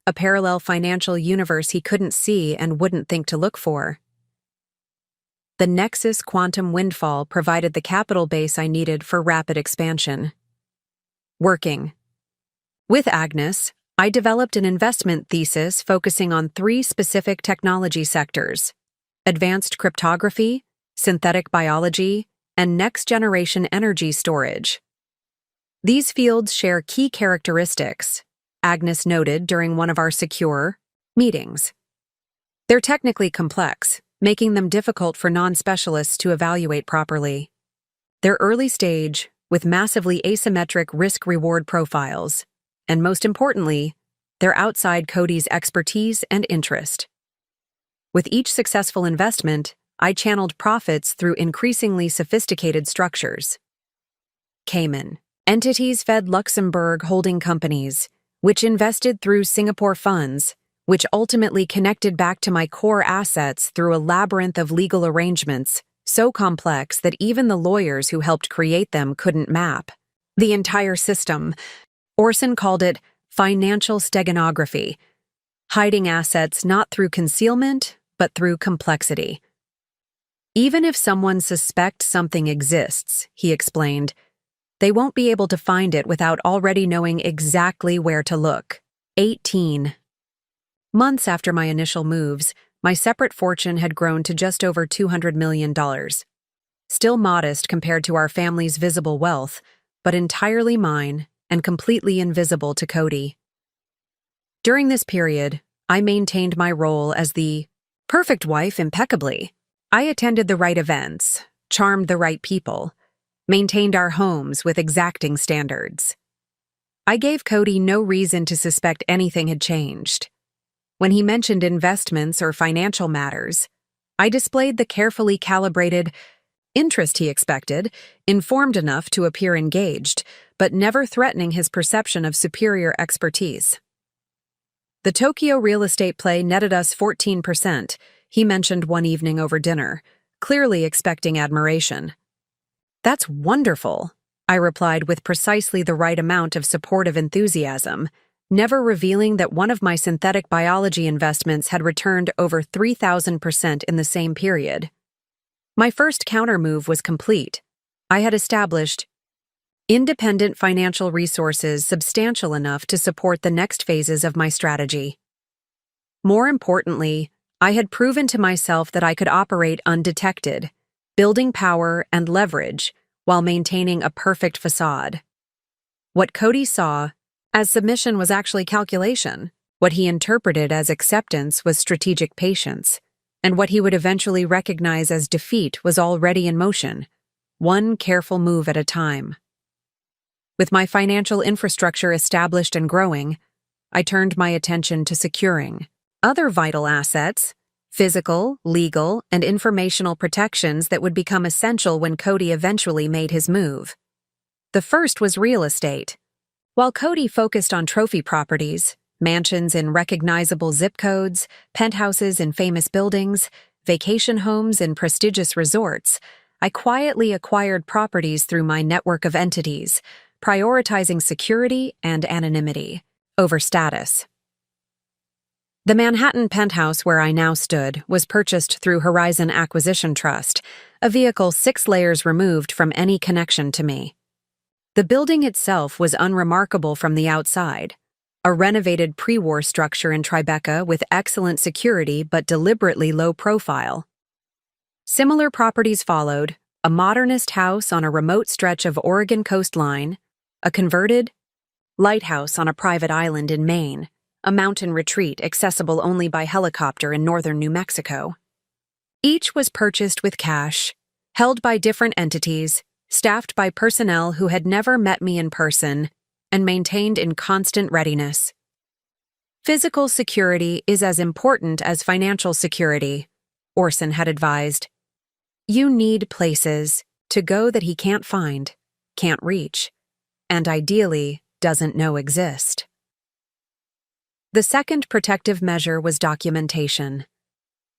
a parallel financial universe he couldn't see and wouldn't think to look for. The Nexus Quantum windfall provided the capital base I needed for rapid expansion. Working. With Agnes, I developed an investment thesis focusing on 3 specific technology sectors: advanced cryptography, synthetic biology, and next-generation energy storage. These fields share key characteristics, Agnes noted during one of our secure meetings. They're technically complex, making them difficult for non-specialists to evaluate properly. They're early stage, with massively asymmetric risk-reward profiles. And most importantly, they're outside Cody's expertise and interest. With each successful investment, I channeled profits through increasingly sophisticated structures. Cayman. Entities fed Luxembourg holding companies, which invested through Singapore funds, which ultimately connected back to my core assets through a labyrinth of legal arrangements so complex that even the lawyers who helped create them couldn't map the entire system. Orson called it financial steganography, hiding assets not through concealment, but through complexity. Even if someone suspects something exists, he explained, they won't be able to find it without already knowing exactly where to look. 18 months after my initial moves, my separate fortune had grown to just over $200 million. Still modest compared to our family's visible wealth, but entirely mine and completely invisible to Cody. During this period, I maintained my role as the perfect wife impeccably. I attended the right events, charmed the right people, maintained our homes with exacting standards. I gave Cody no reason to suspect anything had changed. When he mentioned investments or financial matters, I displayed the carefully calibrated interest he expected, informed enough to appear engaged, but never threatening his perception of superior expertise. The Tokyo real estate play netted us 14%, he mentioned one evening over dinner, clearly expecting admiration. That's wonderful, I replied with precisely the right amount of supportive enthusiasm, never revealing that one of my synthetic biology investments had returned over 3,000% in the same period. My first countermove was complete. I had established independent financial resources substantial enough to support the next phases of my strategy. More importantly, I had proven to myself that I could operate undetected, building power and leverage while maintaining a perfect facade. What Cody saw as submission was actually calculation. What he interpreted as acceptance was strategic patience, and what he would eventually recognize as defeat was already in motion, one careful move at a time. With my financial infrastructure established and growing, I turned my attention to securing other vital assets, physical, legal, and informational protections that would become essential when Cody eventually made his move. The first was real estate. While Cody focused on trophy properties, mansions in recognizable zip codes, penthouses in famous buildings, vacation homes in prestigious resorts, I quietly acquired properties through my network of entities, prioritizing security and anonymity over status. The Manhattan penthouse where I now stood was purchased through Horizon Acquisition Trust, a vehicle 6 layers removed from any connection to me. The building itself was unremarkable from the outside, a renovated pre-war structure in Tribeca with excellent security but deliberately low profile. Similar properties followed, a modernist house on a remote stretch of Oregon coastline, a converted lighthouse on a private island in Maine, a mountain retreat accessible only by helicopter in northern New Mexico. Each was purchased with cash, held by different entities, staffed by personnel who had never met me in person, and maintained in constant readiness. Physical security is as important as financial security, Orson had advised. You need places to go that he can't find, can't reach, and ideally doesn't know exist. The second protective measure was documentation.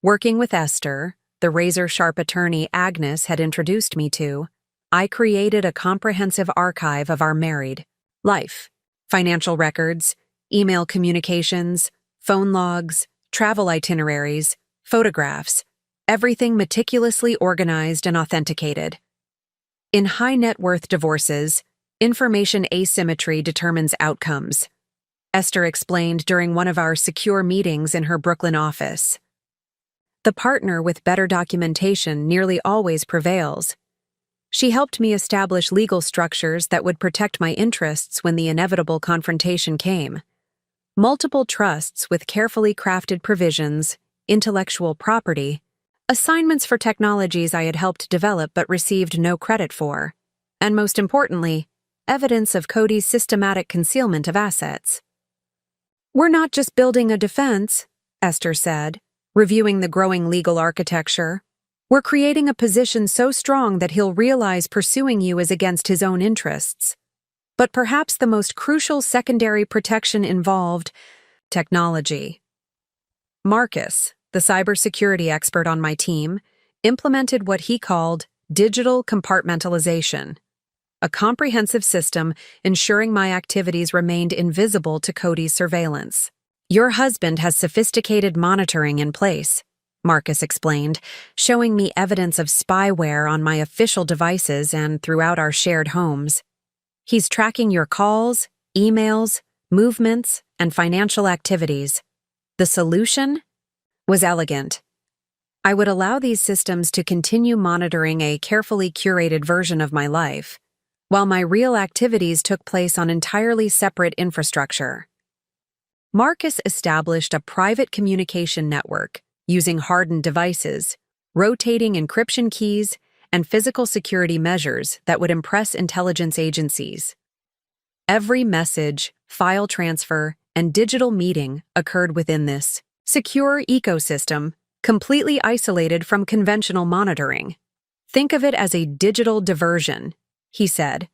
Working with Esther, the razor-sharp attorney Agnes had introduced me to, I created a comprehensive archive of our married life, financial records, email communications, phone logs, travel itineraries, photographs, everything meticulously organized and authenticated. In high net worth divorces, information asymmetry determines outcomes, Esther explained during one of our secure meetings in her Brooklyn office. The partner with better documentation nearly always prevails. She helped me establish legal structures that would protect my interests when the inevitable confrontation came. Multiple trusts with carefully crafted provisions, intellectual property, assignments for technologies I had helped develop but received no credit for, and most importantly, evidence of Cody's systematic concealment of assets. We're not just building a defense, Esther said, reviewing the growing legal architecture. We're creating a position so strong that he'll realize pursuing you is against his own interests. But perhaps the most crucial secondary protection involved technology. Marcus, the cybersecurity expert on my team, implemented what he called digital compartmentalization, a comprehensive system ensuring my activities remained invisible to Cody's surveillance. "Your husband has sophisticated monitoring in place," Marcus explained, showing me evidence of spyware on my official devices and throughout our shared homes. "He's tracking your calls, emails, movements, and financial activities." The solution was elegant. I would allow these systems to continue monitoring a carefully curated version of my life, while my real activities took place on entirely separate infrastructure. Marcus established a private communication network using hardened devices, rotating encryption keys, and physical security measures that would impress intelligence agencies. Every message, file transfer, and digital meeting occurred within this secure ecosystem, completely isolated from conventional monitoring. "Think of it as a digital diversion," he said.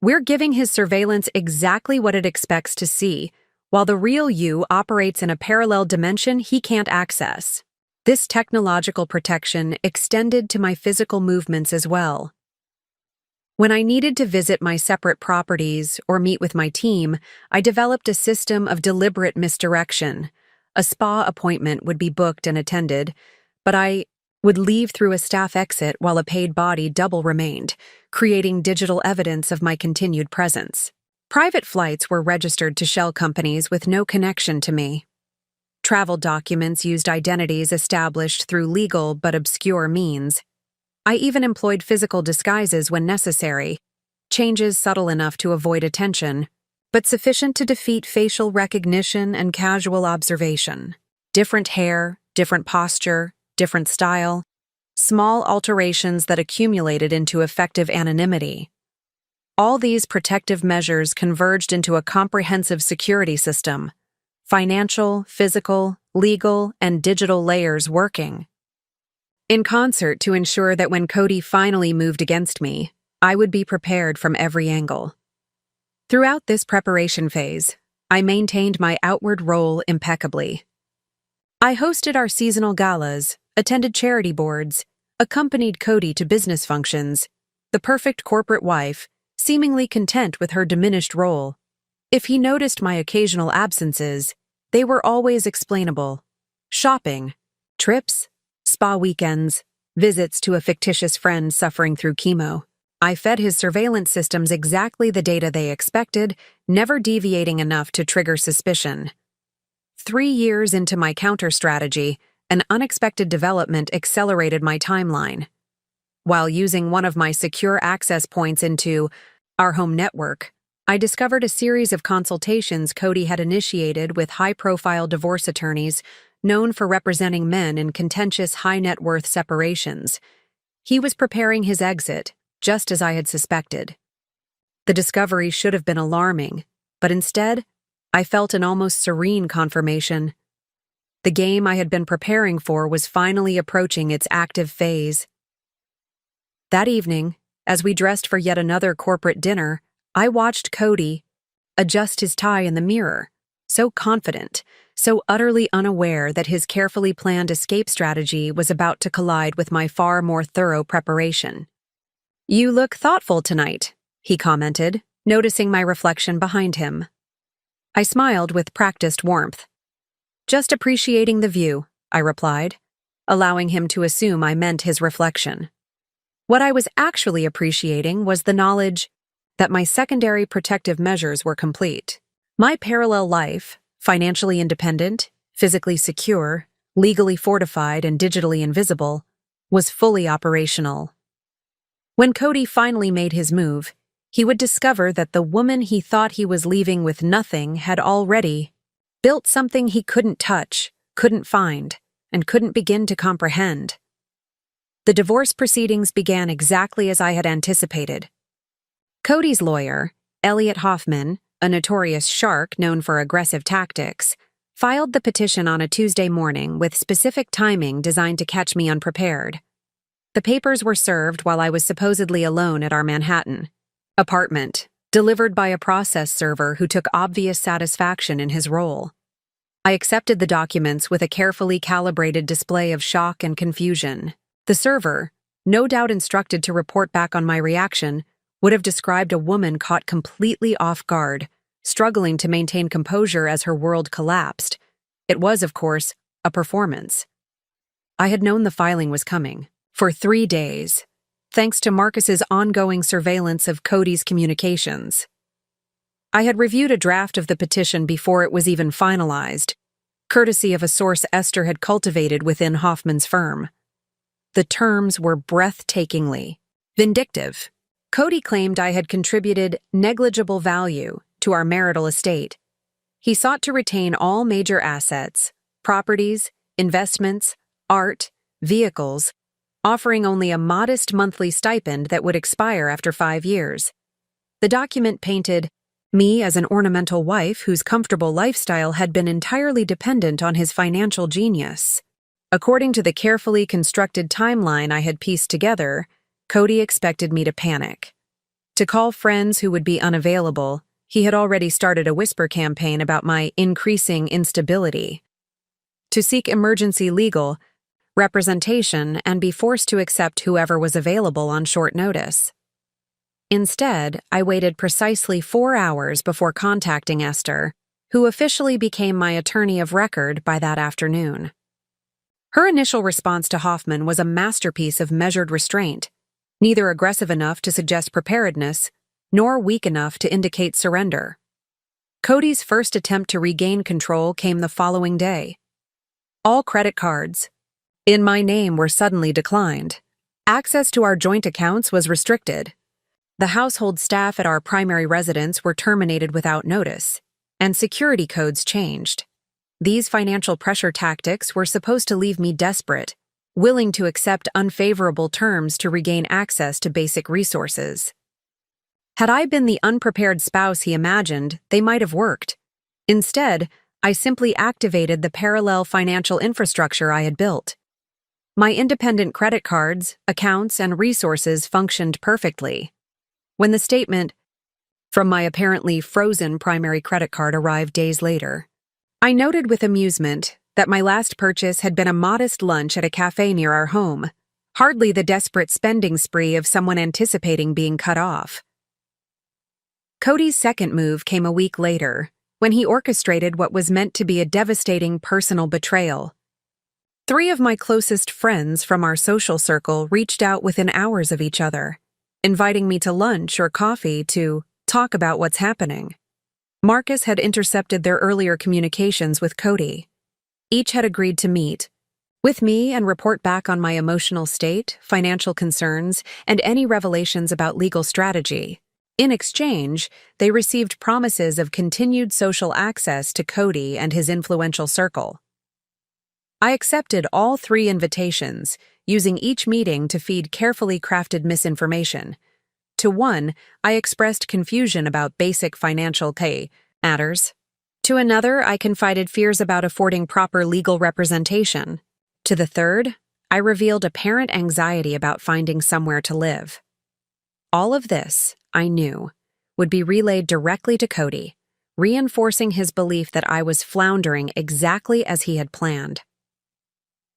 "We're giving his surveillance exactly what it expects to see, while the real you operates in a parallel dimension he can't access." This technological protection extended to my physical movements as well. When I needed to visit my separate properties or meet with my team, I developed a system of deliberate misdirection. A spa appointment would be booked and attended, but I would leave through a staff exit while a paid body double remained, creating digital evidence of my continued presence. Private flights were registered to shell companies with no connection to me. Travel documents used identities established through legal but obscure means. I even employed physical disguises when necessary, changes subtle enough to avoid attention, but sufficient to defeat facial recognition and casual observation. Different hair, different posture, different style, small alterations that accumulated into effective anonymity. All these protective measures converged into a comprehensive security system, financial, physical, legal, and digital layers working in concert to ensure that when Cody finally moved against me, I would be prepared from every angle. Throughout this preparation phase, I maintained my outward role impeccably. I hosted our seasonal galas, attended charity boards, accompanied Cody to business functions, the perfect corporate wife, seemingly content with her diminished role. If he noticed my occasional absences, they were always explainable. Shopping, trips, spa weekends, visits to a fictitious friend suffering through chemo. I fed his surveillance systems exactly the data they expected, never deviating enough to trigger suspicion. 3 years into my counter-strategy, an unexpected development accelerated my timeline. While using one of my secure access points into our home network, I discovered a series of consultations Cody had initiated with high-profile divorce attorneys known for representing men in contentious high-net-worth separations. He was preparing his exit, just as I had suspected. The discovery should have been alarming, but instead, I felt an almost serene confirmation. The game I had been preparing for was finally approaching its active phase. That evening, as we dressed for yet another corporate dinner, I watched Cody adjust his tie in the mirror, so confident, so utterly unaware that his carefully planned escape strategy was about to collide with my far more thorough preparation. "You look thoughtful tonight," he commented, noticing my reflection behind him. I smiled with practiced warmth. "Just appreciating the view," I replied, allowing him to assume I meant his reflection. What I was actually appreciating was the knowledge that my secondary protective measures were complete. My parallel life, financially independent, physically secure, legally fortified, and digitally invisible, was fully operational. When Cody finally made his move, he would discover that the woman he thought he was leaving with nothing had already built something he couldn't touch, couldn't find, and couldn't begin to comprehend. The divorce proceedings began exactly as I had anticipated. Cody's lawyer, Elliot Hoffman, a notorious shark known for aggressive tactics, filed the petition on a Tuesday morning with specific timing designed to catch me unprepared. The papers were served while I was supposedly alone at our Manhattan apartment, delivered by a process server who took obvious satisfaction in his role. I accepted the documents with a carefully calibrated display of shock and confusion. The server, no doubt instructed to report back on my reaction, would have described a woman caught completely off guard, struggling to maintain composure as her world collapsed. It was, of course, a performance. I had known the filing was coming for 3 days, thanks to Marcus's ongoing surveillance of Cody's communications. I had reviewed a draft of the petition before it was even finalized, courtesy of a source Esther had cultivated within Hoffman's firm. The terms were breathtakingly vindictive. Cody claimed I had contributed negligible value to our marital estate. He sought to retain all major assets, properties, investments, art, vehicles, offering only a modest monthly stipend that would expire after 5 years. The document painted me as an ornamental wife whose comfortable lifestyle had been entirely dependent on his financial genius. According to the carefully constructed timeline I had pieced together, Cody expected me to panic. To call friends who would be unavailable, he had already started a whisper campaign about my increasing instability. To seek emergency legal representation and be forced to accept whoever was available on short notice. Instead, I waited precisely 4 hours before contacting Esther, who officially became my attorney of record by that afternoon. Her initial response to Hoffman was a masterpiece of measured restraint, neither aggressive enough to suggest preparedness, nor weak enough to indicate surrender. Cody's first attempt to regain control came the following day. All credit cards in my name were suddenly declined. Access to our joint accounts was restricted. The household staff at our primary residence were terminated without notice, and security codes changed. These financial pressure tactics were supposed to leave me desperate, willing to accept unfavorable terms to regain access to basic resources. Had I been the unprepared spouse he imagined, they might have worked. Instead, I simply activated the parallel financial infrastructure I had built. My independent credit cards, accounts, and resources functioned perfectly. When the statement from my apparently frozen primary credit card arrived days later, I noted with amusement that my last purchase had been a modest lunch at a cafe near our home, hardly the desperate spending spree of someone anticipating being cut off. Cody's second move came a week later, when he orchestrated what was meant to be a devastating personal betrayal. 3 of my closest friends from our social circle reached out within hours of each other, inviting me to lunch or coffee to talk about what's happening. Marcus had intercepted their earlier communications with Cody. Each had agreed to meet with me and report back on my emotional state, financial concerns, and any revelations about legal strategy. In exchange, they received promises of continued social access to Cody and his influential circle. I accepted all 3 invitations, using each meeting to feed carefully crafted misinformation. To one, I expressed confusion about basic financial matters. To another, I confided fears about affording proper legal representation. To the third, I revealed apparent anxiety about finding somewhere to live. All of this, I knew, would be relayed directly to Cody, reinforcing his belief that I was floundering exactly as he had planned.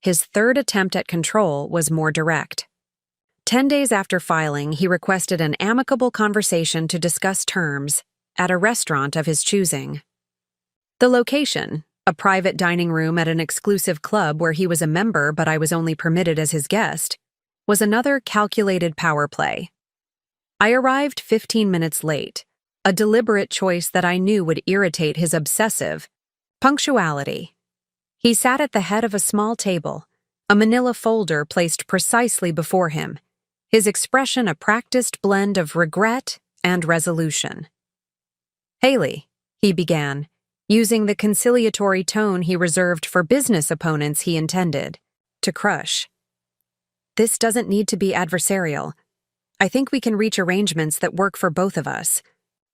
His third attempt at control was more direct. 10 days after filing, he requested an amicable conversation to discuss terms at a restaurant of his choosing. The location, a private dining room at an exclusive club where he was a member but I was only permitted as his guest, was another calculated power play. I arrived 15 minutes late, a deliberate choice that I knew would irritate his obsessive punctuality. He sat at the head of a small table, a manila folder placed precisely before him, his expression a practiced blend of regret and resolution. "Haley," he began, using the conciliatory tone he reserved for business opponents he intended to crush. "This doesn't need to be adversarial. I think we can reach arrangements that work for both of us."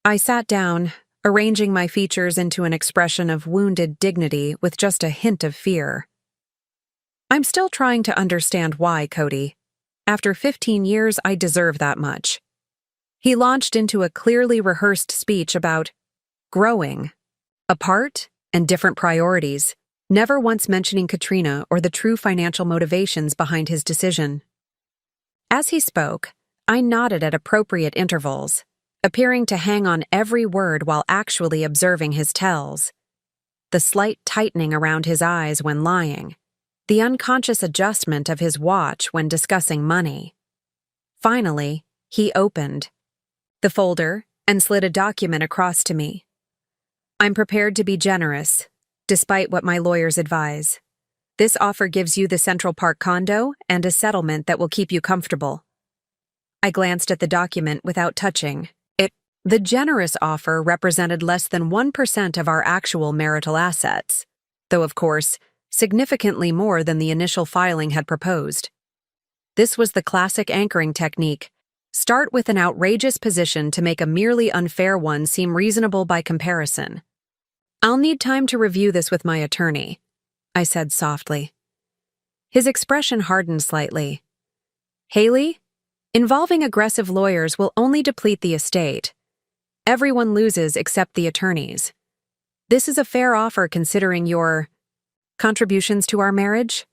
I sat down, arranging my features into an expression of wounded dignity with just a hint of fear. "I'm still trying to understand why, Cody. After 15 years, I deserve that much." He launched into a clearly rehearsed speech about growing, apart, and different priorities, never once mentioning Katrina or the true financial motivations behind his decision. As he spoke, I nodded at appropriate intervals, appearing to hang on every word while actually observing his tells. The slight tightening around his eyes when lying, the unconscious adjustment of his watch when discussing money. Finally, he opened the folder and slid a document across to me. I'm prepared to be generous, despite what my lawyers advise. This offer gives you the Central Park condo and a settlement that will keep you comfortable. I glanced at the document without touching it. The generous offer represented less than 1% of our actual marital assets, though of course, significantly more than the initial filing had proposed. This was the classic anchoring technique. Start with an outrageous position to make a merely unfair one seem reasonable by comparison. I'll need time to review this with my attorney, I said softly. His expression hardened slightly. Haley, involving aggressive lawyers will only deplete the estate. Everyone loses except the attorneys. This is a fair offer considering your contributions to our marriage?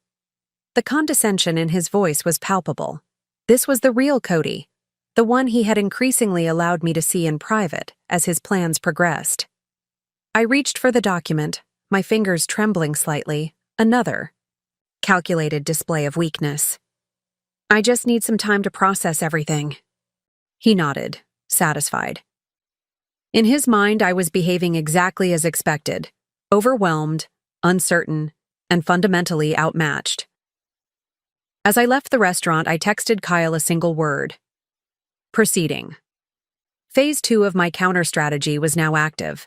The condescension in his voice was palpable. This was the real Cody, the one he had increasingly allowed me to see in private as his plans progressed. I reached for the document, my fingers trembling slightly. Another calculated display of weakness. I just need some time to process everything. He nodded, satisfied. In his mind, I was behaving exactly as expected, overwhelmed, uncertain, and fundamentally outmatched. As I left the restaurant, I texted Kyle a single word. Proceeding. Phase 2 of my counter strategy was now active.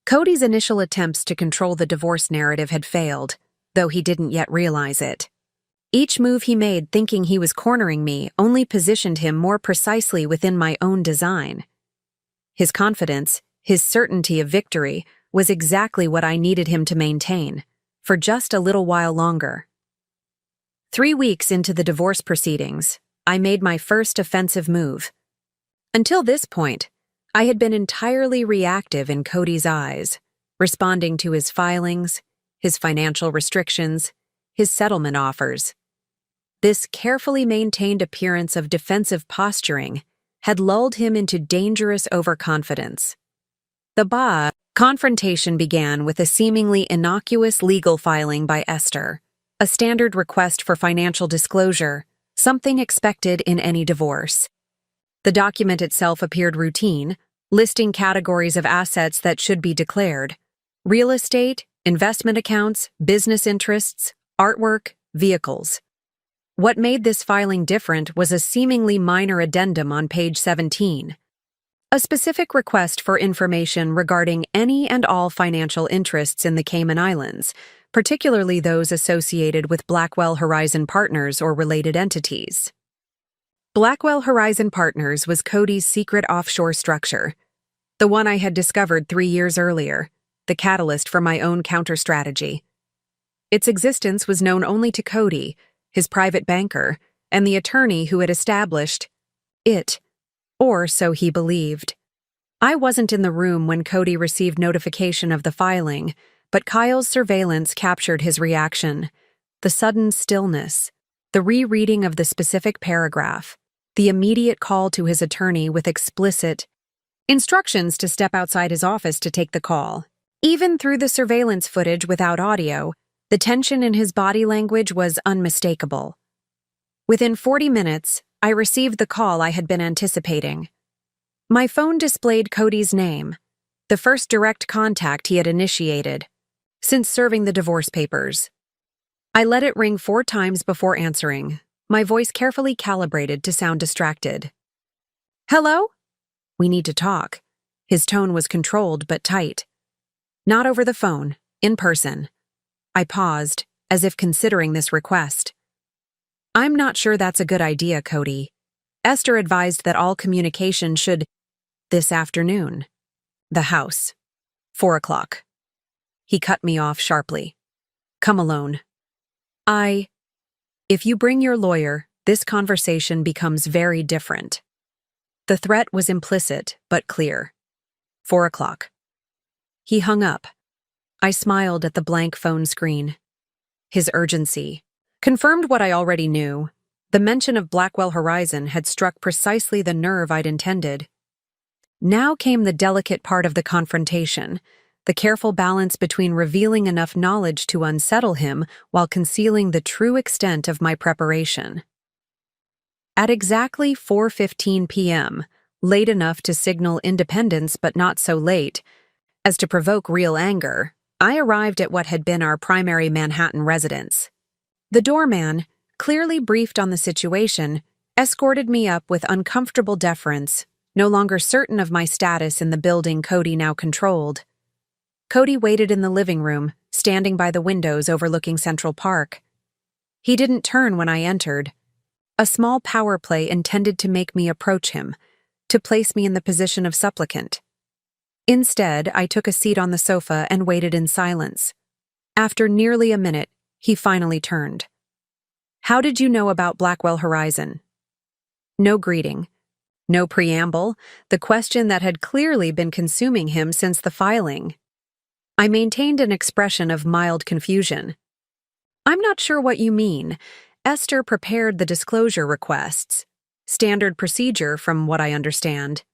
Cody's initial attempts to control the divorce narrative had failed, though he didn't yet realize it. Each move he made thinking he was cornering me only positioned him more precisely within my own design. His confidence, his certainty of victory, was exactly what I needed him to maintain, for just a little while longer. 3 weeks into the divorce proceedings, I made my first offensive move. Until this point, I had been entirely reactive in Cody's eyes, responding to his filings, his financial restrictions, his settlement offers. This carefully maintained appearance of defensive posturing had lulled him into dangerous overconfidence. The confrontation began with a seemingly innocuous legal filing by Esther, a standard request for financial disclosure, something expected in any divorce. The document itself appeared routine, listing categories of assets that should be declared: real estate, investment accounts, business interests, artwork, vehicles. What made this filing different was a seemingly minor addendum on page 17. A specific request for information regarding any and all financial interests in the Cayman Islands, particularly those associated with Blackwell Horizon Partners or related entities. Blackwell Horizon Partners was Cody's secret offshore structure, the one I had discovered 3 years earlier, the catalyst for my own counter-strategy. Its existence was known only to Cody, his private banker, and the attorney who had established it, or so he believed. I wasn't in the room when Cody received notification of the filing, but Kyle's surveillance captured his reaction: the sudden stillness, the rereading of the specific paragraph, the immediate call to his attorney with explicit instructions to step outside his office to take the call. Even through the surveillance footage without audio, the tension in his body language was unmistakable. Within 40 minutes, I received the call I had been anticipating. My phone displayed Cody's name, the first direct contact he had initiated since serving the divorce papers. I let it ring 4 times before answering, my voice carefully calibrated to sound distracted. Hello? We need to talk. His tone was controlled but tight. Not over the phone, in person. I paused, as if considering this request. I'm not sure that's a good idea, Cody. Esther advised that all communication should this afternoon. The house. 4 o'clock. He cut me off sharply. Come alone. If you bring your lawyer, this conversation becomes very different. The threat was implicit, but clear. 4 o'clock. He hung up. I smiled at the blank phone screen. His urgency confirmed what I already knew. The mention of Blackwell Horizon had struck precisely the nerve I'd intended. Now came the delicate part of the confrontation, the careful balance between revealing enough knowledge to unsettle him while concealing the true extent of my preparation. At exactly 4:15 p.m., late enough to signal independence but not so late as to provoke real anger, I arrived at what had been our primary Manhattan residence. The doorman, clearly briefed on the situation, escorted me up with uncomfortable deference, no longer certain of my status in the building Cody now controlled. Cody waited in the living room, standing by the windows overlooking Central Park. He didn't turn when I entered. A small power play intended to make me approach him, to place me in the position of supplicant. Instead, I took a seat on the sofa and waited in silence. After nearly a minute, he finally turned. "How did you know about Blackwell Horizon?" No greeting. No preamble, the question that had clearly been consuming him since the filing. I maintained an expression of mild confusion. "I'm not sure what you mean. Esther prepared the disclosure requests. Standard procedure, from what I understand."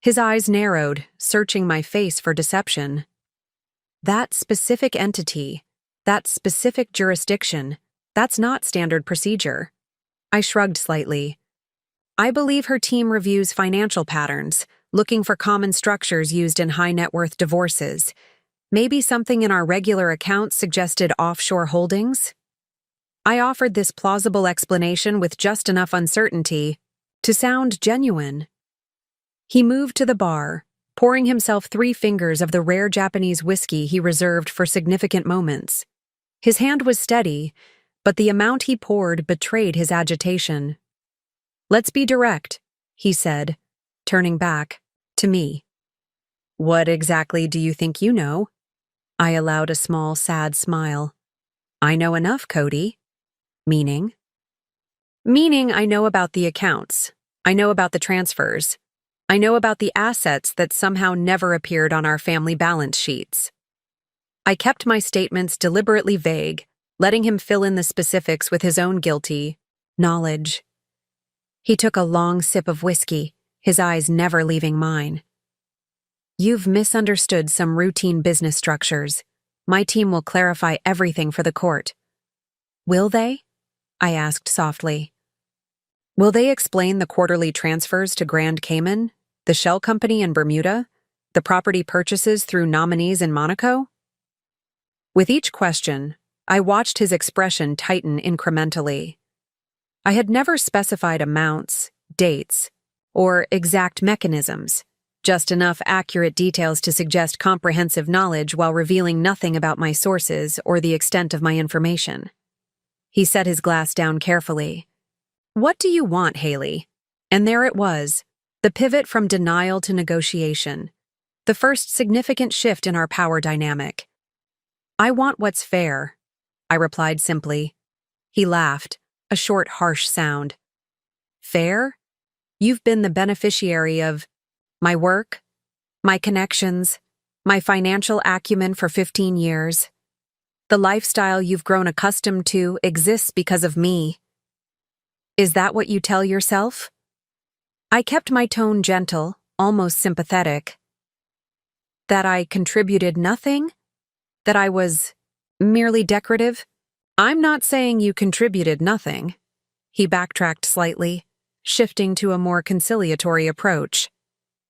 His eyes narrowed, searching my face for deception. That specific entity, that specific jurisdiction, that's not standard procedure. I shrugged slightly. I believe her team reviews financial patterns, looking for common structures used in high-net-worth divorces. Maybe something in our regular accounts suggested offshore holdings? I offered this plausible explanation with just enough uncertainty to sound genuine. He moved to the bar, pouring himself 3 fingers of the rare Japanese whiskey he reserved for significant moments. His hand was steady, but the amount he poured betrayed his agitation. "Let's be direct," he said, turning back to me. "What exactly do you think you know?" I allowed a small, sad smile. "I know enough, Cody." "Meaning?" "Meaning I know about the accounts. I know about the transfers. I know about the assets that somehow never appeared on our family balance sheets." I kept my statements deliberately vague, letting him fill in the specifics with his own guilty knowledge. He took a long sip of whiskey, his eyes never leaving mine. "You've misunderstood some routine business structures. My team will clarify everything for the court." "Will they?" I asked softly. "Will they explain the quarterly transfers to Grand Cayman, the shell company in Bermuda, the property purchases through nominees in Monaco?" With each question, I watched his expression tighten incrementally. I had never specified amounts, dates, or exact mechanisms, just enough accurate details to suggest comprehensive knowledge while revealing nothing about my sources or the extent of my information. He set his glass down carefully. "What do you want, Haley?" And there it was, the pivot from denial to negotiation, the first significant shift in our power dynamic. "I want what's fair," I replied simply. He laughed, a short, harsh sound. "Fair? You've been the beneficiary of my work, my connections, my financial acumen for 15 years. The lifestyle you've grown accustomed to exists because of me. Is that what you tell yourself?" I kept my tone gentle, almost sympathetic. "That I contributed nothing? That I was merely decorative?" "I'm not saying you contributed nothing." He backtracked slightly, shifting to a more conciliatory approach.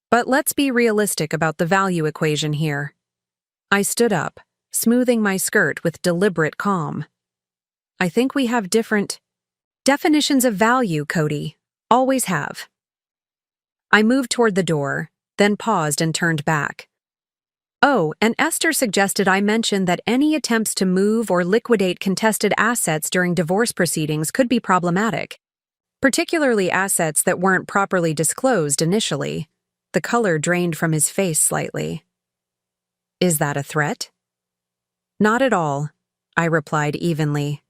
"But let's be realistic about the value equation here." I stood up, smoothing my skirt with deliberate calm. "I think we have different definitions of value, Cody. Always have." I moved toward the door, then paused and turned back. "Oh, and Esther suggested I mention that any attempts to move or liquidate contested assets during divorce proceedings could be problematic, particularly assets that weren't properly disclosed initially." The color drained from his face slightly. "Is that a threat?" "Not at all," I replied evenly.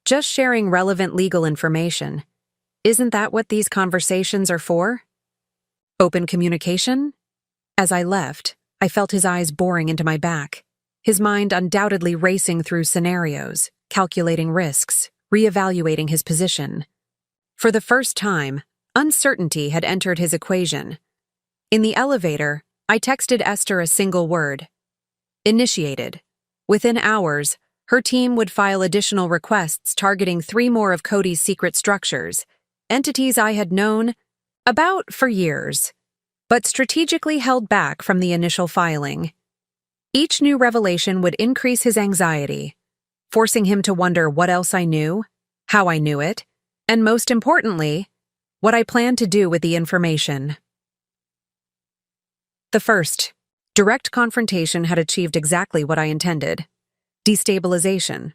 "Just sharing relevant legal information. Isn't that what these conversations are for?" Open communication? As I left, I felt his eyes boring into my back, his mind undoubtedly racing through scenarios, calculating risks, reevaluating his position. For the first time, uncertainty had entered his equation. In the elevator, I texted Esther a single word. Initiated. Within hours, her team would file additional requests targeting 3 more of Cody's secret structures, entities I had known about for years, but strategically held back from the initial filing. Each new revelation would increase his anxiety, forcing him to wonder what else I knew, how I knew it, and most importantly, what I planned to do with the information. The first, direct confrontation had achieved exactly what I intended. Destabilization.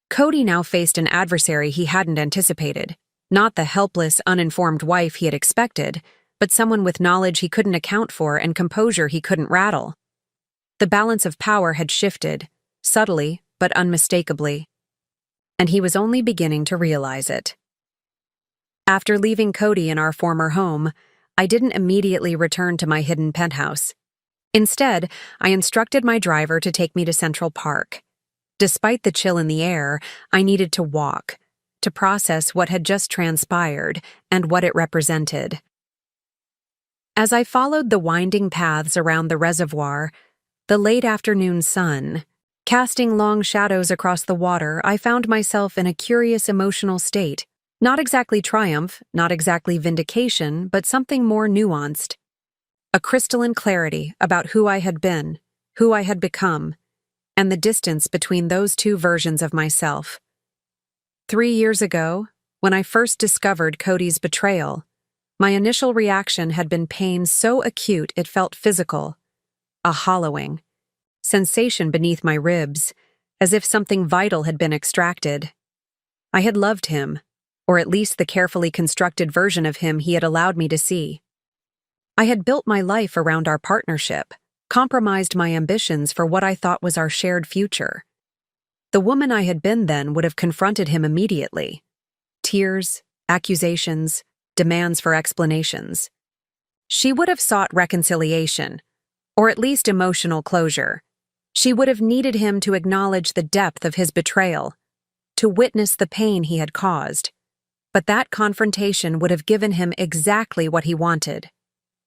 Cody now faced an adversary he hadn't anticipated, not the helpless, uninformed wife he had expected, but someone with knowledge he couldn't account for and composure he couldn't rattle. The balance of power had shifted, subtly but unmistakably, and he was only beginning to realize it. After leaving Cody in our former home, I didn't immediately return to my hidden penthouse. Instead, I instructed my driver to take me to Central Park. Despite the chill in the air, I needed to walk, to process what had just transpired and what it represented. As I followed the winding paths around the reservoir, the late afternoon sun, casting long shadows across the water, I found myself in a curious emotional state. Not exactly triumph, not exactly vindication, but something more nuanced. A crystalline clarity about who I had been, who I had become, and the distance between those two versions of myself. 3 years ago, when I first discovered Cody's betrayal, my initial reaction had been pain so acute it felt physical, a hollowing, sensation beneath my ribs, as if something vital had been extracted. I had loved him, or at least the carefully constructed version of him he had allowed me to see. I had built my life around our partnership, compromised my ambitions for what I thought was our shared future. The woman I had been then would have confronted him immediately. Tears, accusations, demands for explanations. She would have sought reconciliation, or at least emotional closure. She would have needed him to acknowledge the depth of his betrayal, to witness the pain he had caused. But that confrontation would have given him exactly what he wanted: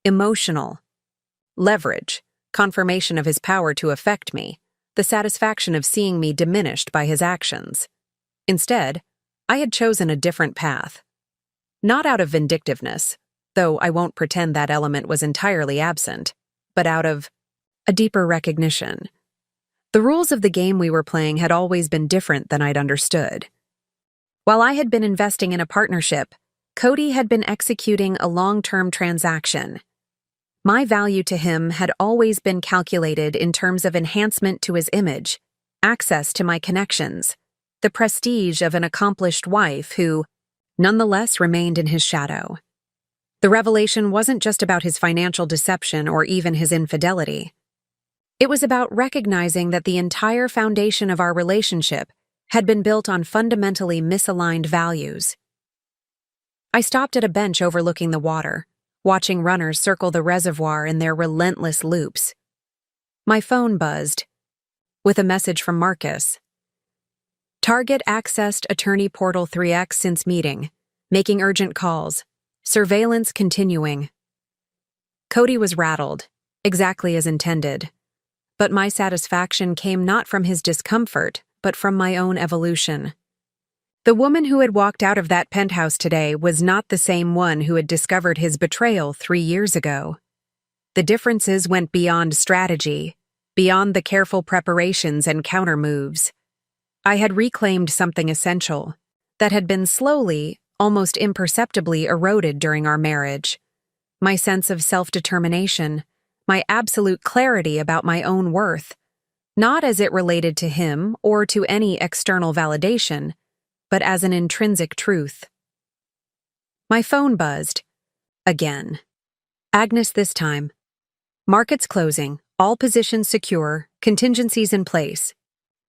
emotional leverage, confirmation of his power to affect me, the satisfaction of seeing me diminished by his actions. Instead, I had chosen a different path. Not out of vindictiveness, though I won't pretend that element was entirely absent, but out of a deeper recognition. The rules of the game we were playing had always been different than I'd understood. While I had been investing in a partnership, Cody had been executing a long-term transaction. My value to him had always been calculated in terms of enhancement to his image, access to my connections, the prestige of an accomplished wife who, nonetheless, remained in his shadow. The revelation wasn't just about his financial deception or even his infidelity. It was about recognizing that the entire foundation of our relationship had been built on fundamentally misaligned values. I stopped at a bench overlooking the water, watching runners circle the reservoir in their relentless loops. My phone buzzed, with a message from Marcus. Target accessed Attorney Portal 3X since meeting, making urgent calls. Surveillance continuing. Cody was rattled, exactly as intended. But my satisfaction came not from his discomfort, but from my own evolution. The woman who had walked out of that penthouse today was not the same one who had discovered his betrayal 3 years ago. The differences went beyond strategy, beyond the careful preparations and counter-moves. I had reclaimed something essential that had been slowly, almost imperceptibly eroded during our marriage. My sense of self-determination, my absolute clarity about my own worth, not as it related to him or to any external validation, but as an intrinsic truth. My phone buzzed. Again. Agnes this time. Markets closing, all positions secure, contingencies in place.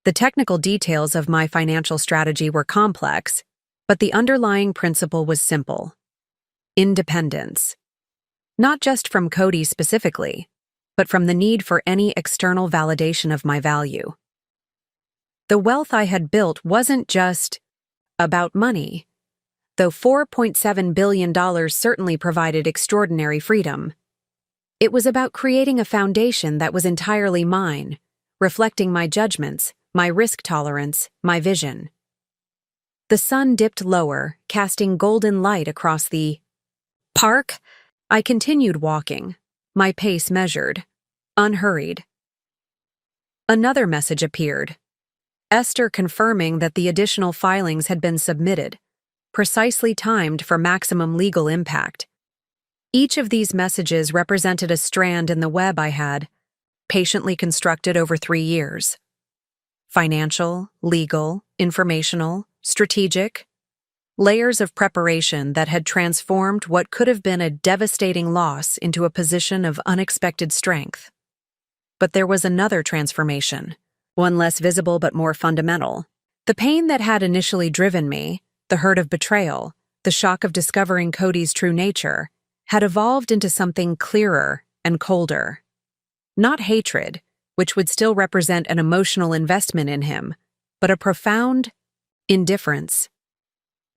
The technical details of my financial strategy were complex, but the underlying principle was simple: independence. Not just from Cody specifically, but from the need for any external validation of my value. The wealth I had built wasn't just about money, though $4.7 billion certainly provided extraordinary freedom. It was about creating a foundation that was entirely mine, reflecting my judgments, my risk tolerance, my vision. The sun dipped lower, casting golden light across the park. I continued walking, my pace measured, unhurried. Another message appeared. Esther confirming that the additional filings had been submitted, precisely timed for maximum legal impact. Each of these messages represented a strand in the web I had, patiently constructed over 3 years. Financial, legal, informational, strategic, layers of preparation that had transformed what could have been a devastating loss into a position of unexpected strength. But there was another transformation, one less visible but more fundamental. The pain that had initially driven me, the hurt of betrayal, the shock of discovering Cody's true nature, had evolved into something clearer and colder. Not hatred, which would still represent an emotional investment in him, but a profound indifference.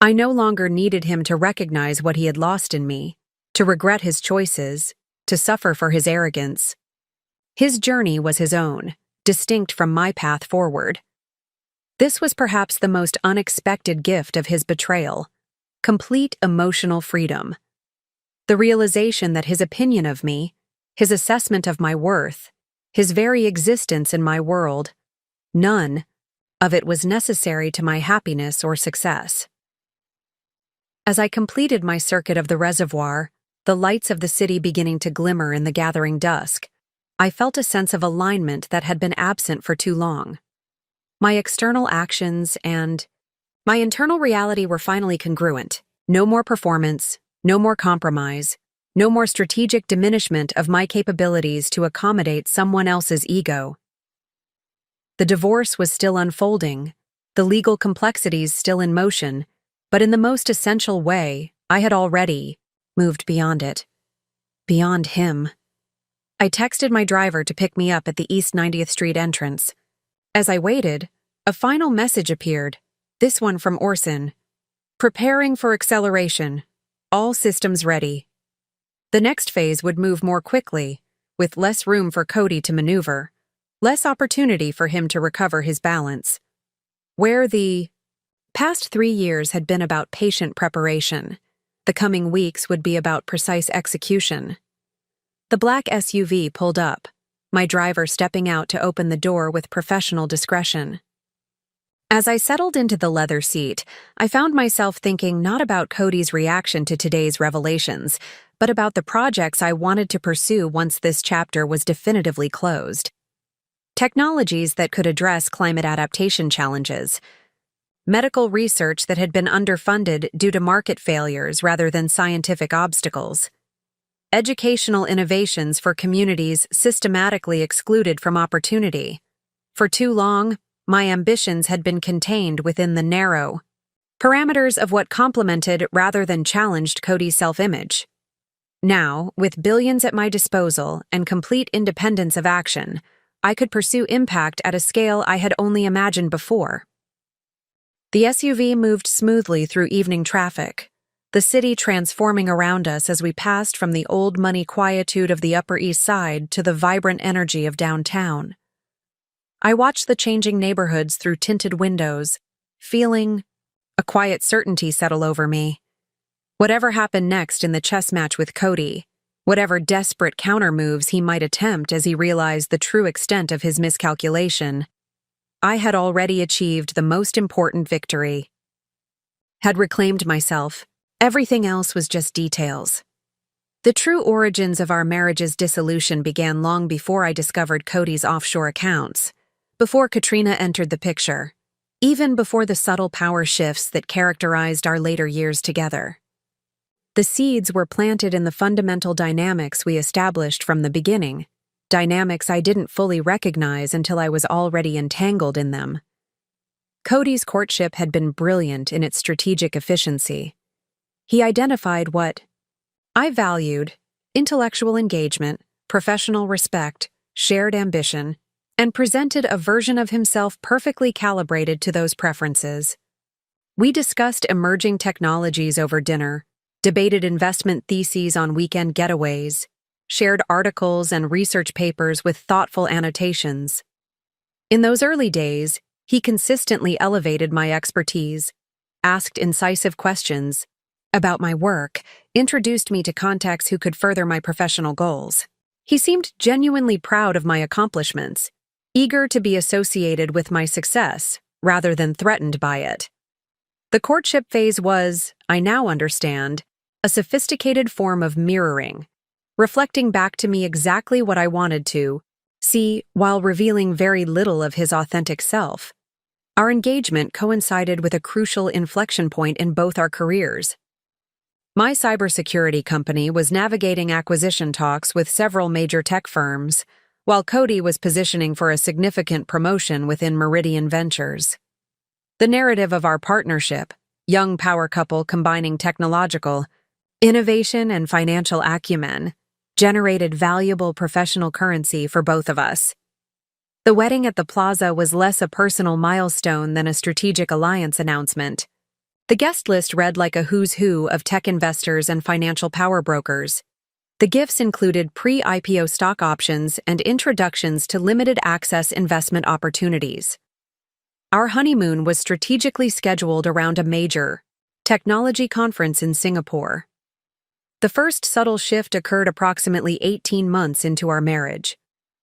I no longer needed him to recognize what he had lost in me, to regret his choices, to suffer for his arrogance. His journey was his own, distinct from my path forward. This was perhaps the most unexpected gift of his betrayal: complete emotional freedom. The realization that his opinion of me, his assessment of my worth, his very existence in my world, none of it was necessary to my happiness or success. As I completed my circuit of the reservoir, the lights of the city beginning to glimmer in the gathering dusk, I felt a sense of alignment that had been absent for too long. My external actions and my internal reality were finally congruent. No more performance, no more compromise, no more strategic diminishment of my capabilities to accommodate someone else's ego. The divorce was still unfolding, the legal complexities still in motion, but in the most essential way, I had already moved beyond it. Beyond him. I texted my driver to pick me up at the East 90th Street entrance. As I waited, a final message appeared, this one from Orson. Preparing for acceleration. All systems ready. The next phase would move more quickly, with less room for Cody to maneuver, less opportunity for him to recover his balance. Where the past 3 years had been about patient preparation, the coming weeks would be about precise execution. The black SUV pulled up, my driver stepping out to open the door with professional discretion. As I settled into the leather seat, I found myself thinking not about Cody's reaction to today's revelations, but about the projects I wanted to pursue once this chapter was definitively closed. Technologies that could address climate adaptation challenges. Medical research that had been underfunded due to market failures rather than scientific obstacles. Educational innovations for communities systematically excluded from opportunity. For too long, my ambitions had been contained within the narrow parameters of what complemented rather than challenged Cody's self-image. Now, with billions at my disposal and complete independence of action, I could pursue impact at a scale I had only imagined before. The SUV moved smoothly through evening traffic, the city transforming around us as we passed from the old money quietude of the Upper East Side to the vibrant energy of downtown. I watched the changing neighborhoods through tinted windows, feeling a quiet certainty settle over me. Whatever happened next in the chess match with Cody, whatever desperate counter-moves he might attempt as he realized the true extent of his miscalculation, I had already achieved the most important victory. Had reclaimed myself. Everything else was just details. The true origins of our marriage's dissolution began long before I discovered Cody's offshore accounts, before Katrina entered the picture, even before the subtle power shifts that characterized our later years together. The seeds were planted in the fundamental dynamics we established from the beginning, dynamics I didn't fully recognize until I was already entangled in them. Cody's courtship had been brilliant in its strategic efficiency. He identified what I valued intellectual engagement, professional respect, shared ambition, and presented a version of himself perfectly calibrated to those preferences. We discussed emerging technologies over dinner, debated investment theses on weekend getaways, shared articles and research papers with thoughtful annotations. In those early days, he consistently elevated my expertise, asked incisive questions about my work, introduced me to contacts who could further my professional goals. He seemed genuinely proud of my accomplishments, eager to be associated with my success rather than threatened by it. The courtship phase was, I now understand, a sophisticated form of mirroring, reflecting back to me exactly what I wanted to see while revealing very little of his authentic self. Our engagement coincided with a crucial inflection point in both our careers. My cybersecurity company was navigating acquisition talks with several major tech firms, while Cody was positioning for a significant promotion within Meridian Ventures. The narrative of our partnership, young power couple combining technological innovation and financial acumen, generated valuable professional currency for both of us. The wedding at the plaza was less a personal milestone than a strategic alliance announcement. The guest list read like a who's who of tech investors and financial power brokers. The gifts included pre-IPO stock options and introductions to limited access investment opportunities. Our honeymoon was strategically scheduled around a major technology conference in Singapore. The first subtle shift occurred approximately 18 months into our marriage.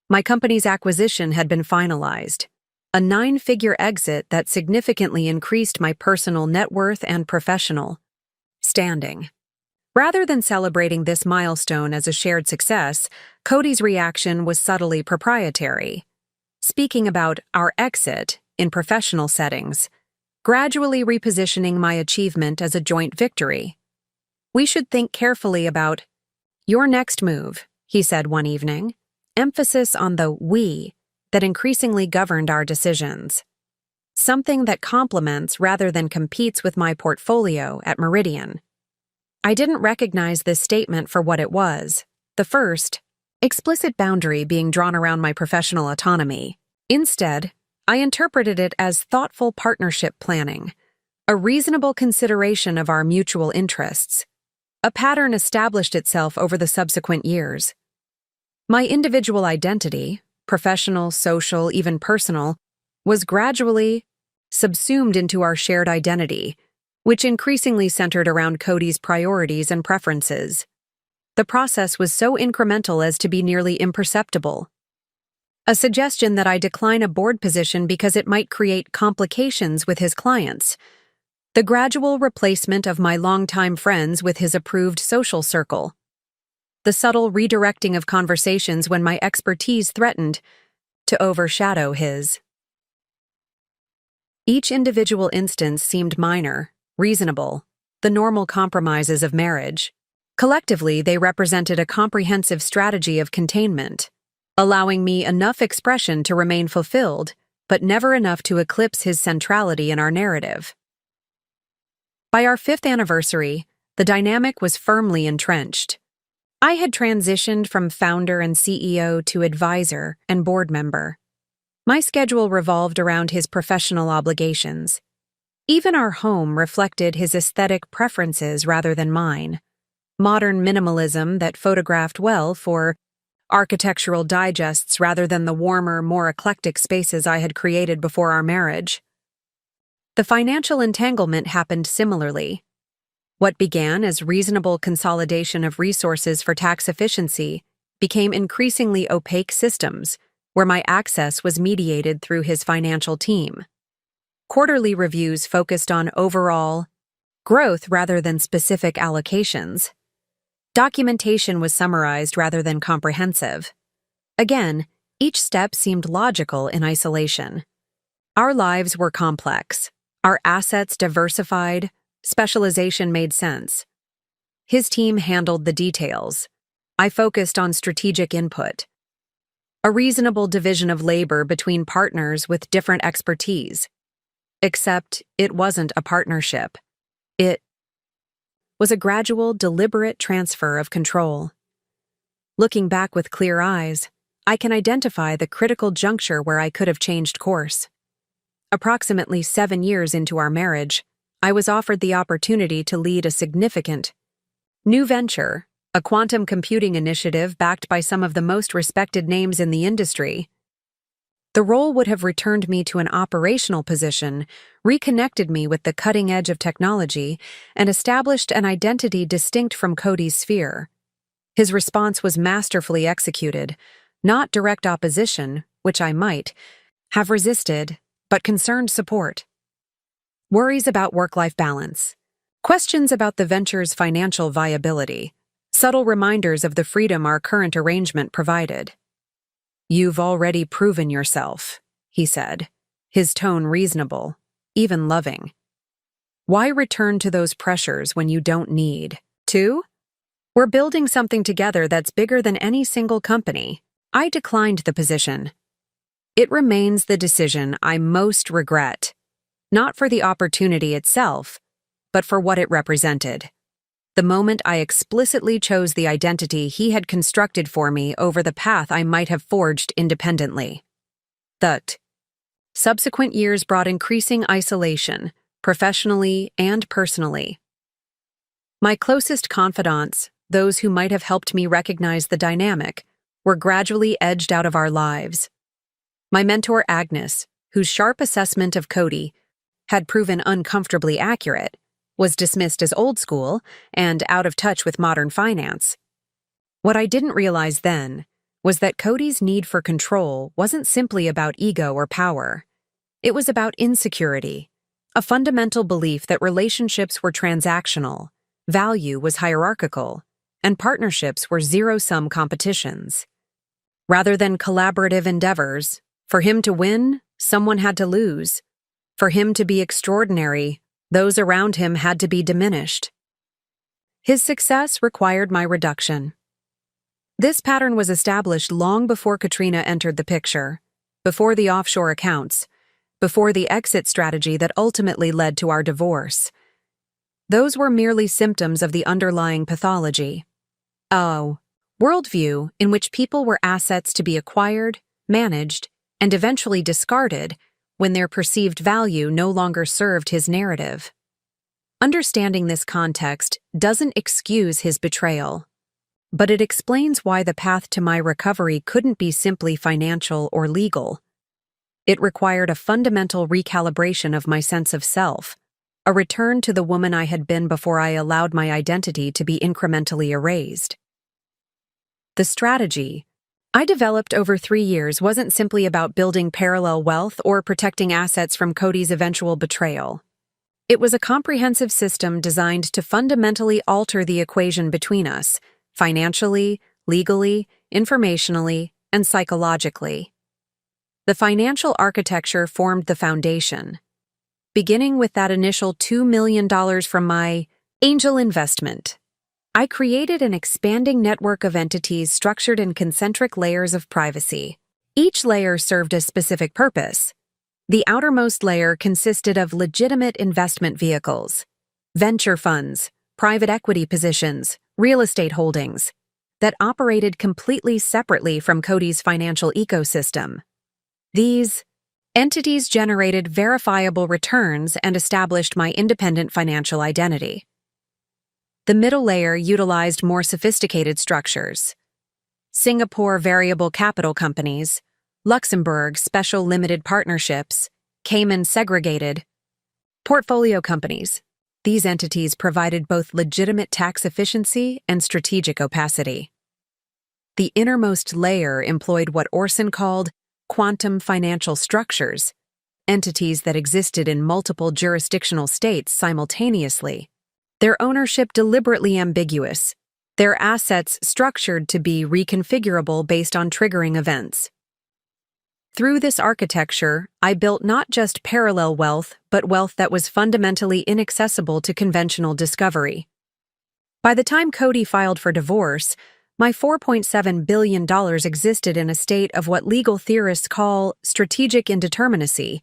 My company's acquisition had been finalized, a 9-figure exit that significantly increased my personal net worth and professional standing. Rather than celebrating this milestone as a shared success, Cody's reaction was subtly proprietary, speaking about our exit in professional settings, gradually repositioning my achievement as a joint victory. "We should think carefully about your next move," he said one evening, emphasis on the "we" that increasingly governed our decisions. Something that complements rather than competes with my portfolio at Meridian. I didn't recognize this statement for what it was, the first, explicit boundary being drawn around my professional autonomy. Instead, I interpreted it as thoughtful partnership planning, a reasonable consideration of our mutual interests. A pattern established itself over the subsequent years. My individual identity, professional, social, even personal, was gradually subsumed into our shared identity, which increasingly centered around Cody's priorities and preferences. The process was so incremental as to be nearly imperceptible. A suggestion that I decline a board position because it might create complications with his clients. The gradual replacement of my longtime friends with his approved social circle. The subtle redirecting of conversations when my expertise threatened to overshadow his. Each individual instance seemed minor, reasonable, the normal compromises of marriage. Collectively, they represented a comprehensive strategy of containment, allowing me enough expression to remain fulfilled, but never enough to eclipse his centrality in our narrative. By our 5th anniversary, the dynamic was firmly entrenched. I had transitioned from founder and CEO to advisor and board member. My schedule revolved around his professional obligations. Even our home reflected his aesthetic preferences rather than mine. Modern minimalism that photographed well for architectural digests rather than the warmer, more eclectic spaces I had created before our marriage. The financial entanglement happened similarly. What began as reasonable consolidation of resources for tax efficiency became increasingly opaque systems, where my access was mediated through his financial team. Quarterly reviews focused on overall growth rather than specific allocations. Documentation was summarized rather than comprehensive. Again, each step seemed logical in isolation. Our lives were complex, our assets diversified, specialization made sense. His team handled the details. I focused on strategic input. A reasonable division of labor between partners with different expertise. Except it wasn't a partnership. It was a gradual, deliberate transfer of control. Looking back with clear eyes, I can identify the critical juncture where I could have changed course. Approximately 7 years into our marriage, I was offered the opportunity to lead a significant new venture, a quantum computing initiative backed by some of the most respected names in the industry. The role would have returned me to an operational position, reconnected me with the cutting edge of technology, and established an identity distinct from Cody's sphere. His response was masterfully executed, not direct opposition, which I might have resisted, but concerned support. Worries about work-life balance. Questions about the venture's financial viability. Subtle reminders of the freedom our current arrangement provided. "You've already proven yourself," he said, his tone reasonable, even loving. "Why return to those pressures when you don't need to? We're building something together that's bigger than any single company." I declined the position. It remains the decision I most regret, not for the opportunity itself, but for what it represented. The moment I explicitly chose the identity he had constructed for me over the path I might have forged independently. Subsequent years brought increasing isolation, professionally and personally. My closest confidants, those who might have helped me recognize the dynamic, were gradually edged out of our lives. My mentor Agnes, whose sharp assessment of Cody had proven uncomfortably accurate, was dismissed as old school and out of touch with modern finance. What I didn't realize then was that Cody's need for control wasn't simply about ego or power. It was about insecurity, a fundamental belief that relationships were transactional, value was hierarchical, and partnerships were zero-sum competitions. Rather than collaborative endeavors, for him to win, someone had to lose. For him to be extraordinary, those around him had to be diminished. His success required my reduction. This pattern was established long before Katrina entered the picture, before the offshore accounts, before the exit strategy that ultimately led to our divorce. Those were merely symptoms of the underlying pathology. Worldview in which people were assets to be acquired, managed, and eventually discarded when their perceived value no longer served his narrative. Understanding this context doesn't excuse his betrayal, but it explains why the path to my recovery couldn't be simply financial or legal. It required a fundamental recalibration of my sense of self, a return to the woman I had been before I allowed my identity to be incrementally erased. The strategy I developed over 3 years wasn't simply about building parallel wealth or protecting assets from Cody's eventual betrayal. It was a comprehensive system designed to fundamentally alter the equation between us, financially, legally, informationally, and psychologically. The financial architecture formed the foundation, beginning with that initial $2 million from my angel investment. I created an expanding network of entities structured in concentric layers of privacy. Each layer served a specific purpose. The outermost layer consisted of legitimate investment vehicles, venture funds, private equity positions, real estate holdings, that operated completely separately from Cody's financial ecosystem. These entities generated verifiable returns and established my independent financial identity. The middle layer utilized more sophisticated structures. Singapore variable capital companies, Luxembourg special limited partnerships, Cayman segregated portfolio companies. These entities provided both legitimate tax efficiency and strategic opacity. The innermost layer employed what Orson called quantum financial structures, entities that existed in multiple jurisdictional states simultaneously. Their ownership deliberately ambiguous, their assets structured to be reconfigurable based on triggering events. Through this architecture, I built not just parallel wealth, but wealth that was fundamentally inaccessible to conventional discovery. By the time Cody filed for divorce, my $4.7 billion existed in a state of what legal theorists call strategic indeterminacy,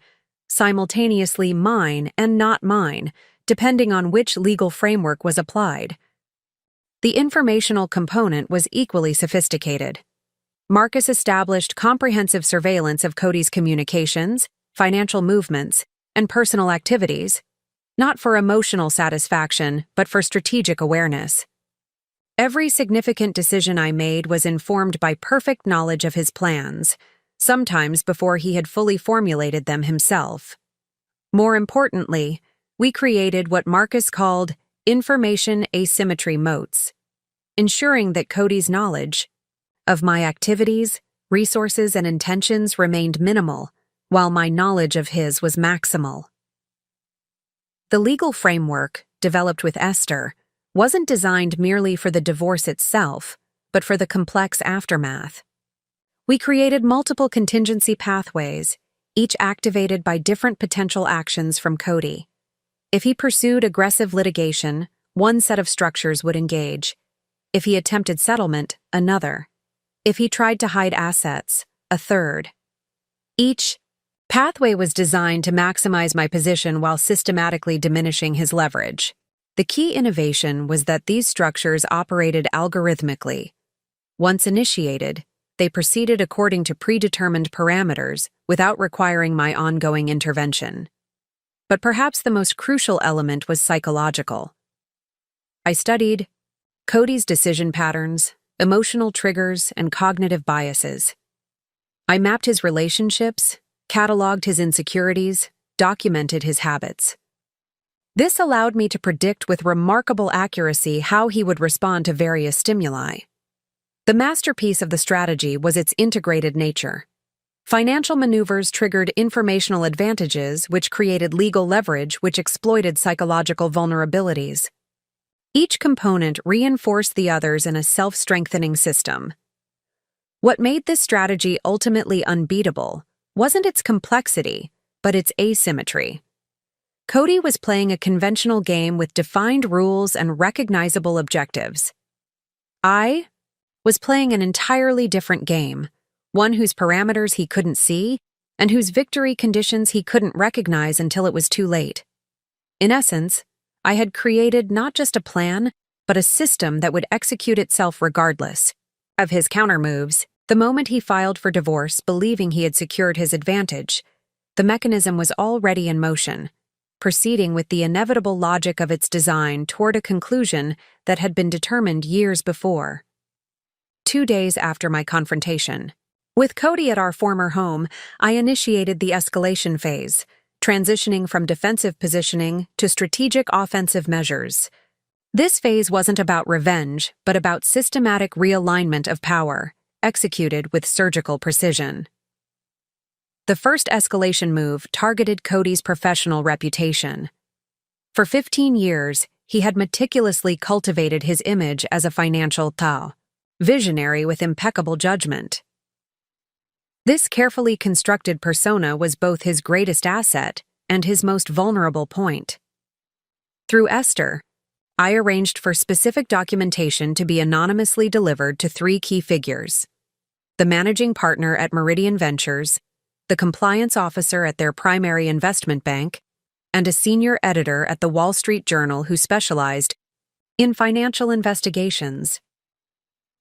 simultaneously mine and not mine, depending on which legal framework was applied. The informational component was equally sophisticated. Marcus established comprehensive surveillance of Cody's communications, financial movements, and personal activities, not for emotional satisfaction, but for strategic awareness. Every significant decision I made was informed by perfect knowledge of his plans, sometimes before he had fully formulated them himself. More importantly, we created what Marcus called information asymmetry moats, ensuring that Cody's knowledge of my activities, resources, and intentions remained minimal, while my knowledge of his was maximal. The legal framework, developed with Esther, wasn't designed merely for the divorce itself, but for the complex aftermath. We created multiple contingency pathways, each activated by different potential actions from Cody. If he pursued aggressive litigation, one set of structures would engage. If he attempted settlement, another. If he tried to hide assets, a third. Each pathway was designed to maximize my position while systematically diminishing his leverage. The key innovation was that these structures operated algorithmically. Once initiated, they proceeded according to predetermined parameters without requiring my ongoing intervention. But perhaps the most crucial element was psychological. I studied Cody's decision patterns, emotional triggers, and cognitive biases. I mapped his relationships, cataloged his insecurities, documented his habits. This allowed me to predict with remarkable accuracy how he would respond to various stimuli. The masterpiece of the strategy was its integrated nature. Financial maneuvers triggered informational advantages, which created legal leverage, which exploited psychological vulnerabilities. Each component reinforced the others in a self-strengthening system. What made this strategy ultimately unbeatable wasn't its complexity, but its asymmetry. Cody was playing a conventional game with defined rules and recognizable objectives. I was playing an entirely different game, one whose parameters he couldn't see and whose victory conditions he couldn't recognize until it was too late. In essence, I had created not just a plan, but a system that would execute itself regardless of his countermoves. The moment he filed for divorce, believing he had secured his advantage, the mechanism was already in motion, proceeding with the inevitable logic of its design toward a conclusion that had been determined years before. 2 days after my confrontation with Cody at our former home, I initiated the escalation phase, transitioning from defensive positioning to strategic offensive measures. This phase wasn't about revenge, but about systematic realignment of power, executed with surgical precision. The first escalation move targeted Cody's professional reputation. For 15 years, he had meticulously cultivated his image as a financial visionary with impeccable judgment. This carefully constructed persona was both his greatest asset and his most vulnerable point. Through Esther, I arranged for specific documentation to be anonymously delivered to 3 key figures: the managing partner at Meridian Ventures, the compliance officer at their primary investment bank, and a senior editor at the Wall Street Journal who specialized in financial investigations.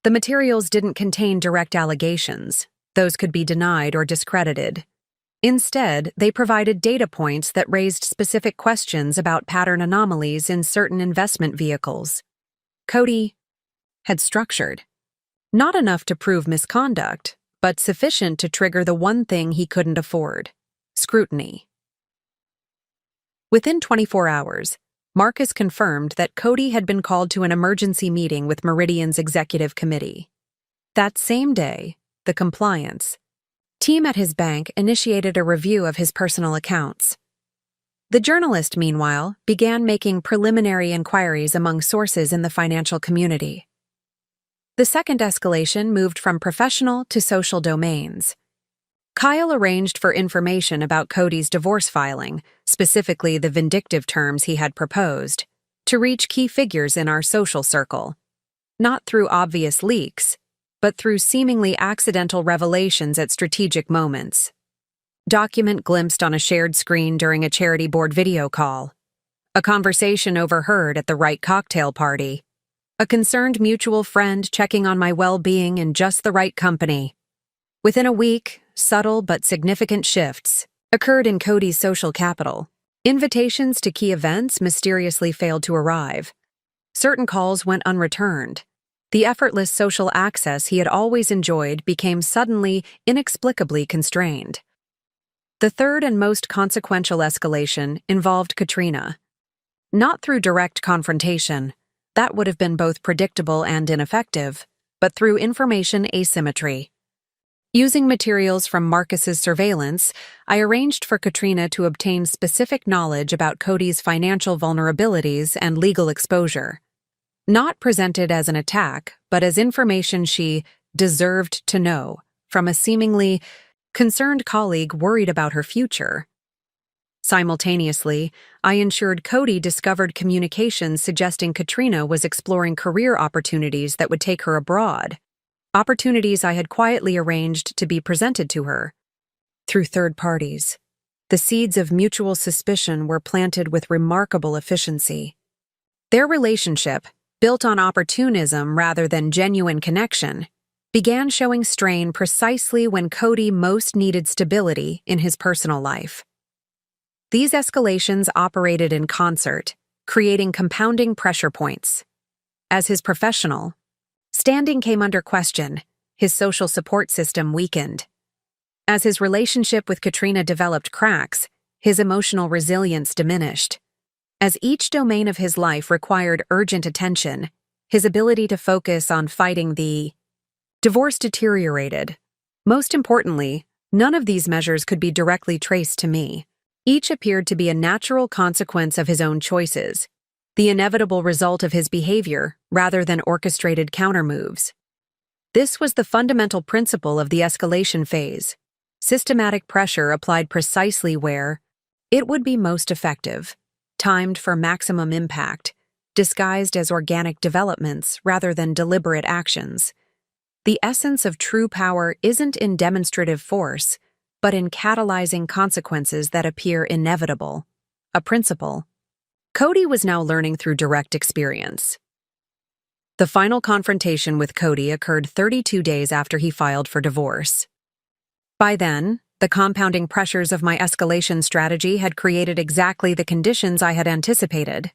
The materials didn't contain direct allegations. Those could be denied or discredited. Instead, they provided data points that raised specific questions about pattern anomalies in certain investment vehicles. Cody had structured. Not enough to prove misconduct, but sufficient to trigger the one thing he couldn't afford: scrutiny. Within 24 hours, Marcus confirmed that Cody had been called to an emergency meeting with Meridian's executive committee. That same day, the compliance team at his bank initiated a review of his personal accounts. The journalist, meanwhile, began making preliminary inquiries among sources in the financial community. The second escalation moved from professional to social domains. Kyle arranged for information about Cody's divorce filing, specifically the vindictive terms he had proposed, to reach key figures in our social circle. Not through obvious leaks, but through seemingly accidental revelations at strategic moments. Document glimpsed on a shared screen during a charity board video call. A conversation overheard at the right cocktail party. A concerned mutual friend checking on my well-being in just the right company. Within a week, subtle but significant shifts occurred in Cody's social capital. Invitations to key events mysteriously failed to arrive. Certain calls went unreturned. The effortless social access he had always enjoyed became suddenly, inexplicably constrained. The third and most consequential escalation involved Katrina. Not through direct confrontation, that would have been both predictable and ineffective, but through information asymmetry. Using materials from Marcus's surveillance, I arranged for Katrina to obtain specific knowledge about Cody's financial vulnerabilities and legal exposure. Not presented as an attack, but as information she deserved to know from a seemingly concerned colleague worried about her future. Simultaneously, I ensured Cody discovered communications suggesting Katrina was exploring career opportunities that would take her abroad. Opportunities I had quietly arranged to be presented to her. Through third parties, the seeds of mutual suspicion were planted with remarkable efficiency. Their relationship, built on opportunism rather than genuine connection, began showing strain precisely when Cody most needed stability in his personal life. These escalations operated in concert, creating compounding pressure points. As his professional standing came under question, his social support system weakened. As his relationship with Katrina developed cracks, his emotional resilience diminished. As each domain of his life required urgent attention, his ability to focus on fighting the divorce deteriorated. Most importantly, none of these measures could be directly traced to me. Each appeared to be a natural consequence of his own choices, the inevitable result of his behavior rather than orchestrated countermoves. This was the fundamental principle of the escalation phase: systematic pressure applied precisely where it would be most effective, timed for maximum impact, disguised as organic developments rather than deliberate actions. The essence of true power isn't in demonstrative force, but in catalyzing consequences that appear inevitable, a principle Cody was now learning through direct experience. The final confrontation with Cody occurred 32 days after he filed for divorce. By then, the compounding pressures of my escalation strategy had created exactly the conditions I had anticipated: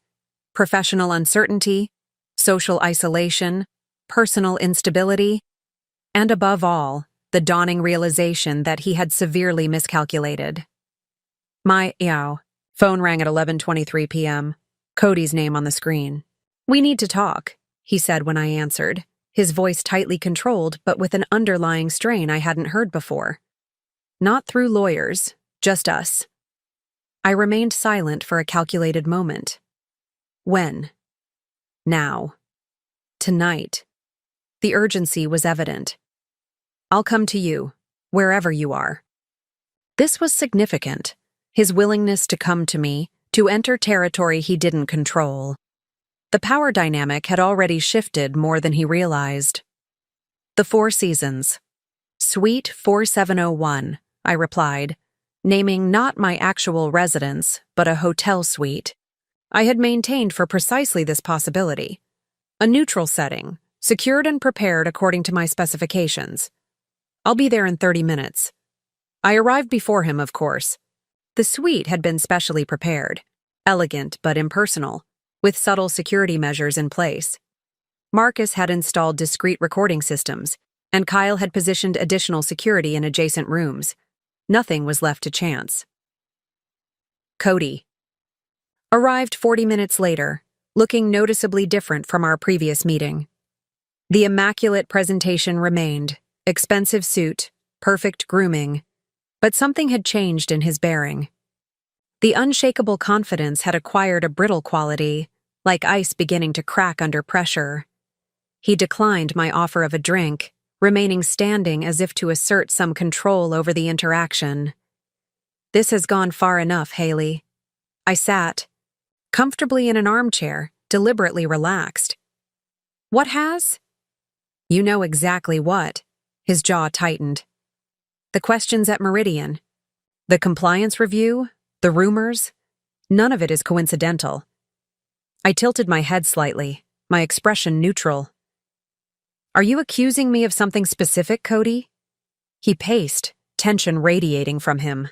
professional uncertainty, social isolation, personal instability, and above all, the dawning realization that he had severely miscalculated. My phone rang at 11:23 p.m., Cody's name on the screen. "We need to talk," he said when I answered, his voice tightly controlled but with an underlying strain I hadn't heard before. Not through lawyers, just us. I remained silent for a calculated moment. When? Now. Tonight. The urgency was evident. "I'll come to you, wherever you are." This was significant. His willingness to come to me, to enter territory he didn't control. The power dynamic had already shifted more than he realized. "The Four Seasons." "Suite 4701, I replied, naming not my actual residence, but a hotel suite. I had maintained for precisely this possibility. A neutral setting, secured and prepared according to my specifications. "I'll be there in 30 minutes. I arrived before him, of course. The suite had been specially prepared, elegant but impersonal, with subtle security measures in place. Marcus had installed discreet recording systems, and Kyle had positioned additional security in adjacent rooms. Nothing was left to chance. Cody arrived 40 minutes later, looking noticeably different from our previous meeting. The immaculate presentation remained, expensive suit, perfect grooming, but something had changed in his bearing. The unshakable confidence had acquired a brittle quality, like ice beginning to crack under pressure. He declined my offer of a drink, remaining standing as if to assert some control over the interaction. "This has gone far enough, Haley." I sat, comfortably in an armchair, deliberately relaxed. "What has?" "You know exactly what." His jaw tightened. "The questions at Meridian, the compliance review, the rumors, none of it is coincidental." I tilted my head slightly, my expression neutral. Are you accusing me of something specific, Cody? He paced, tension radiating from him.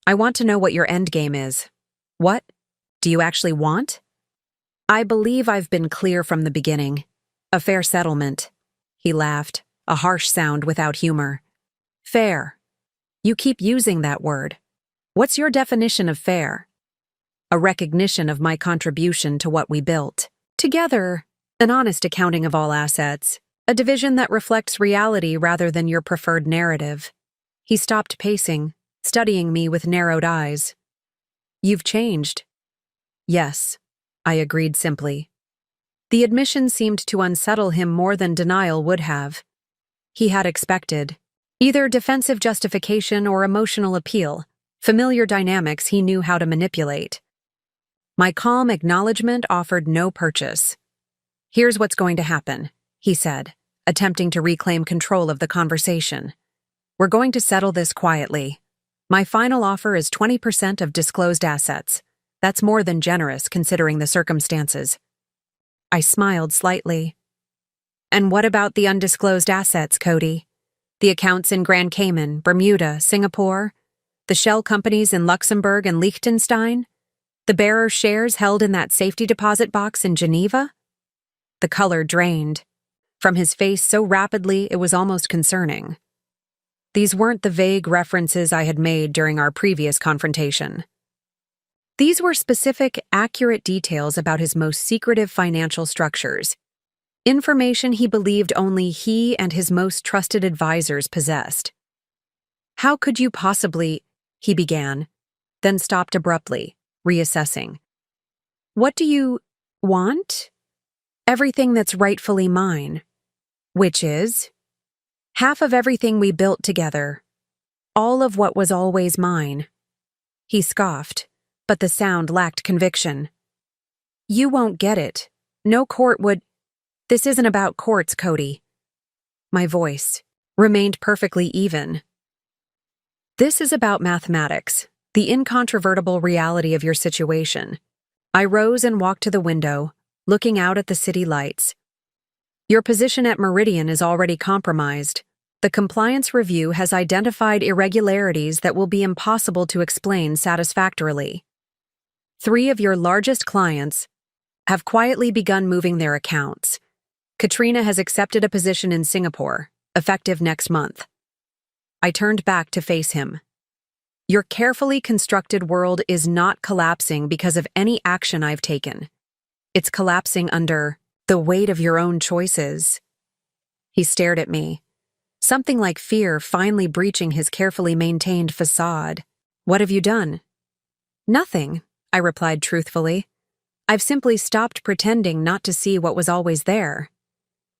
I want to know what your endgame is. What? Do you actually want? I believe I've been clear from the beginning. A fair settlement. He laughed, a harsh sound without humor. Fair. You keep using that word. What's your definition of fair? A recognition of my contribution to what we built. Together, an honest accounting of all assets, a division that reflects reality rather than your preferred narrative. He stopped pacing, studying me with narrowed eyes. You've changed. Yes, I agreed simply. The admission seemed to unsettle him more than denial would have. He had expected either defensive justification or emotional appeal, familiar dynamics he knew how to manipulate. My calm acknowledgement offered no purchase. Here's what's going to happen, he said, attempting to reclaim control of the conversation. We're going to settle this quietly. My final offer is 20% of disclosed assets. That's more than generous considering the circumstances. I smiled slightly. And what about the undisclosed assets, Cody? The accounts in Grand Cayman, Bermuda, Singapore? The shell companies in Luxembourg and Liechtenstein? The bearer shares held in that safety deposit box in Geneva? The color drained from his face so rapidly it was almost concerning. These weren't the vague references I had made during our previous confrontation. These were specific, accurate details about his most secretive financial structures, information he believed only he and his most trusted advisors possessed. How could you possibly, he began, then stopped abruptly, reassessing. What do you want? Everything that's rightfully mine. Which is? Half of everything we built together. All of what was always mine. He scoffed, but the sound lacked conviction. You won't get it. No court would. This isn't about courts, Cody. My voice remained perfectly even. This is about mathematics, the incontrovertible reality of your situation. I rose and walked to the window, looking out at the city lights. Your position at Meridian is already compromised. The compliance review has identified irregularities that will be impossible to explain satisfactorily. 3 of your largest clients have quietly begun moving their accounts. Katrina has accepted a position in Singapore, effective next month. I turned back to face him. Your carefully constructed world is not collapsing because of any action I've taken. It's collapsing under the weight of your own choices. He stared at me, something like fear finally breaching his carefully maintained facade. What have you done? Nothing, I replied truthfully. I've simply stopped pretending not to see what was always there.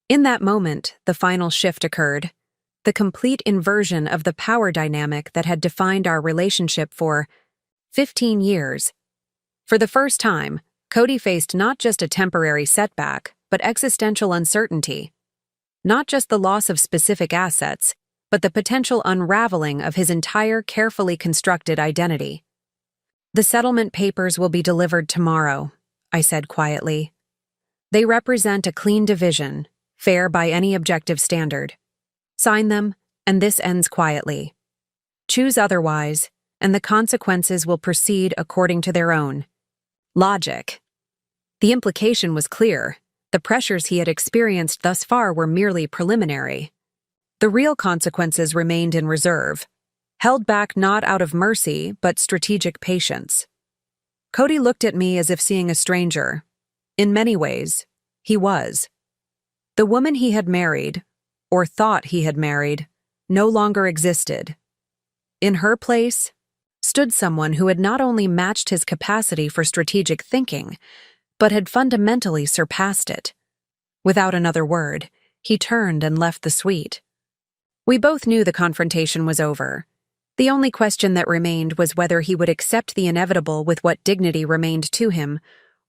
In that moment, the final shift occurred, the complete inversion of the power dynamic that had defined our relationship for 15 years. For the first time, Cody faced not just a temporary setback, but existential uncertainty. Not just the loss of specific assets, but the potential unraveling of his entire carefully constructed identity. The settlement papers will be delivered tomorrow, I said quietly. They represent a clean division, fair by any objective standard. Sign them, and this ends quietly. Choose otherwise, and the consequences will proceed according to their own logic. The implication was clear. The pressures he had experienced thus far were merely preliminary. The real consequences remained in reserve, held back not out of mercy but strategic patience. Cody looked at me as if seeing a stranger. In many ways, he was. The woman he had married, or thought he had married, no longer existed. In her place stood someone who had not only matched his capacity for strategic thinking, but had fundamentally surpassed it. Without another word, he turned and left the suite. We both knew the confrontation was over. The only question that remained was whether he would accept the inevitable with what dignity remained to him,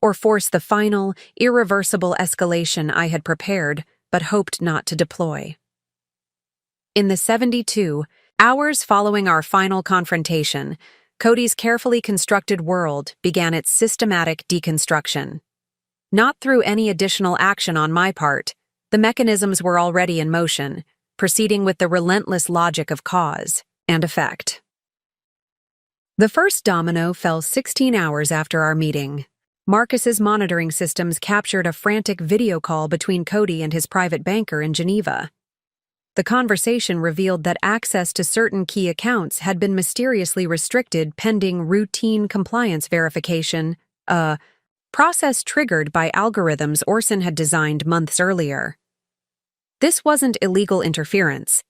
or force the final, irreversible escalation I had prepared but hoped not to deploy. In the 72 hours following our final confrontation, Cody's carefully constructed world began its systematic deconstruction. Not through any additional action on my part. The mechanisms were already in motion, proceeding with the relentless logic of cause and effect. The first domino fell 16 hours after our meeting. Marcus's monitoring systems captured a frantic video call between Cody and his private banker in Geneva. The conversation revealed that access to certain key accounts had been mysteriously restricted pending routine compliance verification, a process triggered by algorithms Orson had designed months earlier. This wasn't illegal interference,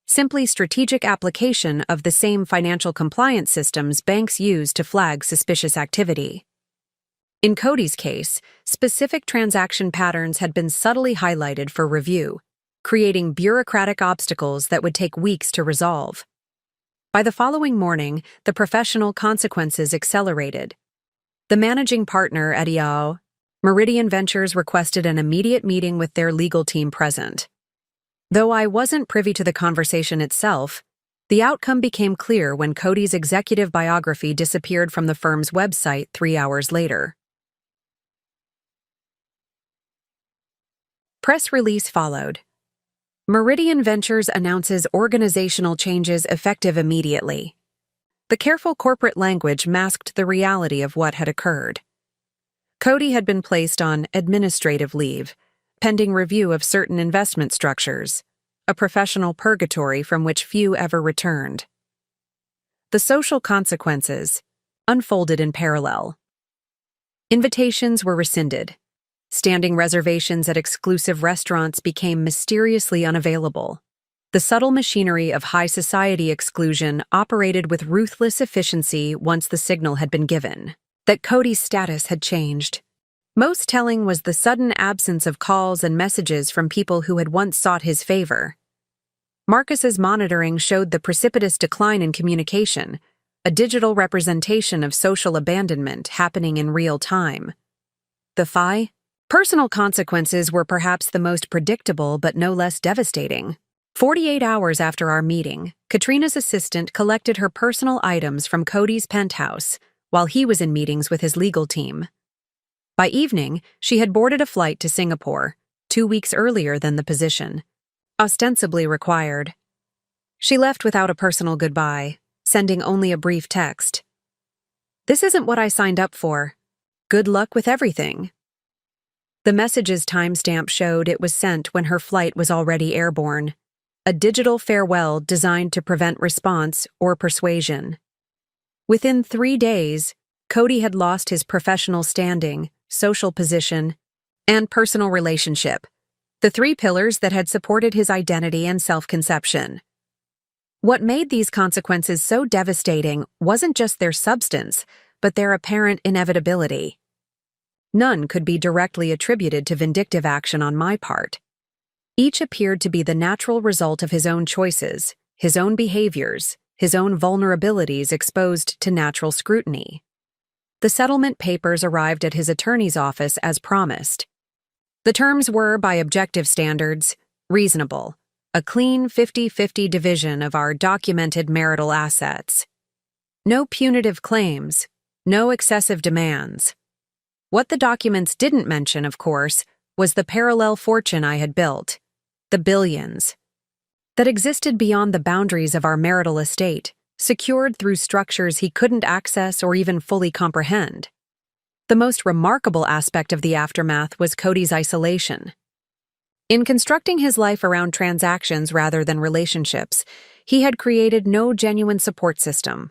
simply strategic application of the same financial compliance systems banks use to flag suspicious activity. In Cody's case, specific transaction patterns had been subtly highlighted for review, creating bureaucratic obstacles that would take weeks to resolve. By the following morning, the professional consequences accelerated. The managing partner at IAO, Meridian Ventures, requested an immediate meeting with their legal team present. Though I wasn't privy to the conversation itself, the outcome became clear when Cody's executive biography disappeared from the firm's website 3 hours later. Press release followed. Meridian Ventures announces organizational changes effective immediately. The careful corporate language masked the reality of what had occurred. Cody had been placed on administrative leave, pending review of certain investment structures, a professional purgatory from which few ever returned. The social consequences unfolded in parallel. Invitations were rescinded. Standing reservations at exclusive restaurants became mysteriously unavailable. The subtle machinery of high society exclusion operated with ruthless efficiency once the signal had been given that Cody's status had changed. Most telling was the sudden absence of calls and messages from people who had once sought his favor. Marcus's monitoring showed the precipitous decline in communication, a digital representation of social abandonment happening in real time. The personal consequences were perhaps the most predictable but no less devastating. 48 hours after our meeting, Katrina's assistant collected her personal items from Cody's penthouse while he was in meetings with his legal team. By evening, she had boarded a flight to Singapore, 2 weeks earlier than the position ostensibly required. She left without a personal goodbye, sending only a brief text. "This isn't what I signed up for. Good luck with everything." The message's timestamp showed it was sent when her flight was already airborne, a digital farewell designed to prevent response or persuasion. Within 3 days, Cody had lost his professional standing, social position, and personal relationship, the 3 pillars that had supported his identity and self-conception. What made these consequences so devastating wasn't just their substance, but their apparent inevitability. None could be directly attributed to vindictive action on my part. Each appeared to be the natural result of his own choices, his own behaviors, his own vulnerabilities exposed to natural scrutiny. The settlement papers arrived at his attorney's office as promised. The terms were, by objective standards, reasonable, a clean 50-50 division of our documented marital assets. No punitive claims, no excessive demands. What the documents didn't mention, of course, was the parallel fortune I had built, the billions, that existed beyond the boundaries of our marital estate, secured through structures he couldn't access or even fully comprehend. The most remarkable aspect of the aftermath was Cody's isolation. In constructing his life around transactions rather than relationships, he had created no genuine support system.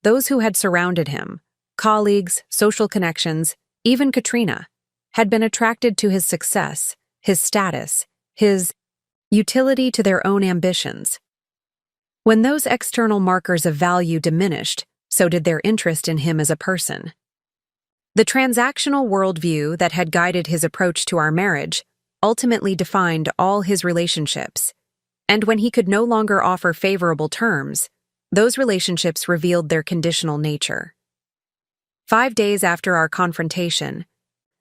Those who had surrounded him, colleagues, social connections, even Katrina, had been attracted to his success, his status, his utility to their own ambitions. When those external markers of value diminished, so did their interest in him as a person. The transactional worldview that had guided his approach to our marriage ultimately defined all his relationships, and when he could no longer offer favorable terms, those relationships revealed their conditional nature. 5 days after our confrontation,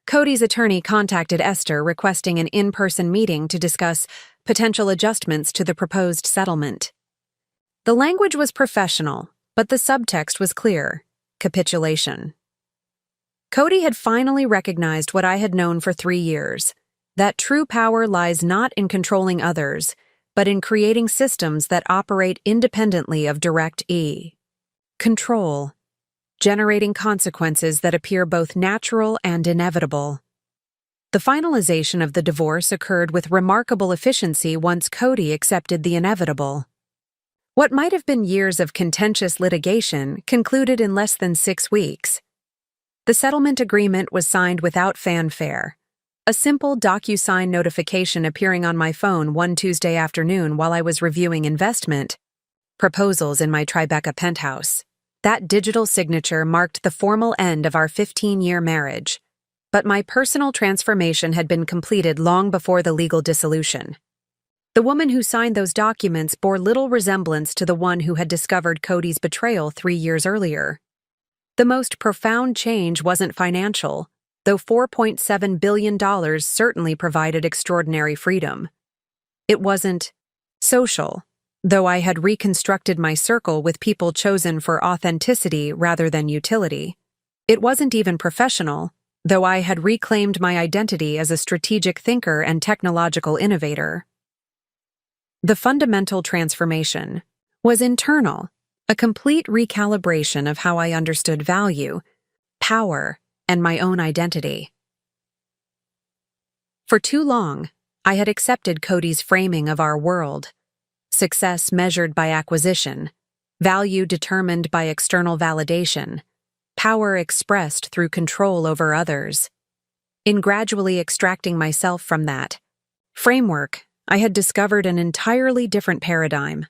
Cody's attorney contacted Esther requesting an in-person meeting to discuss potential adjustments to the proposed settlement. The language was professional, but the subtext was clear: capitulation. Cody had finally recognized what I had known for 3 years, that true power lies not in controlling others, but in creating systems that operate independently of direct control, generating consequences that appear both natural and inevitable. The finalization of the divorce occurred with remarkable efficiency once Cody accepted the inevitable. What might have been years of contentious litigation concluded in less than 6 weeks. The settlement agreement was signed without fanfare. A simple DocuSign notification appearing on my phone one Tuesday afternoon while I was reviewing investment proposals in my Tribeca penthouse. That digital signature marked the formal end of our 15-year marriage. But my personal transformation had been completed long before the legal dissolution. The woman who signed those documents bore little resemblance to the one who had discovered Cody's betrayal 3 years earlier. The most profound change wasn't financial, though $4.7 billion certainly provided extraordinary freedom. It wasn't social, though I had reconstructed my circle with people chosen for authenticity rather than utility. It wasn't even professional, though I had reclaimed my identity as a strategic thinker and technological innovator. The fundamental transformation was internal, a complete recalibration of how I understood value, power, and my own identity. For too long, I had accepted Cody's framing of our world: success measured by acquisition, value determined by external validation, power expressed through control over others. In gradually extracting myself from that framework, I had discovered an entirely different paradigm.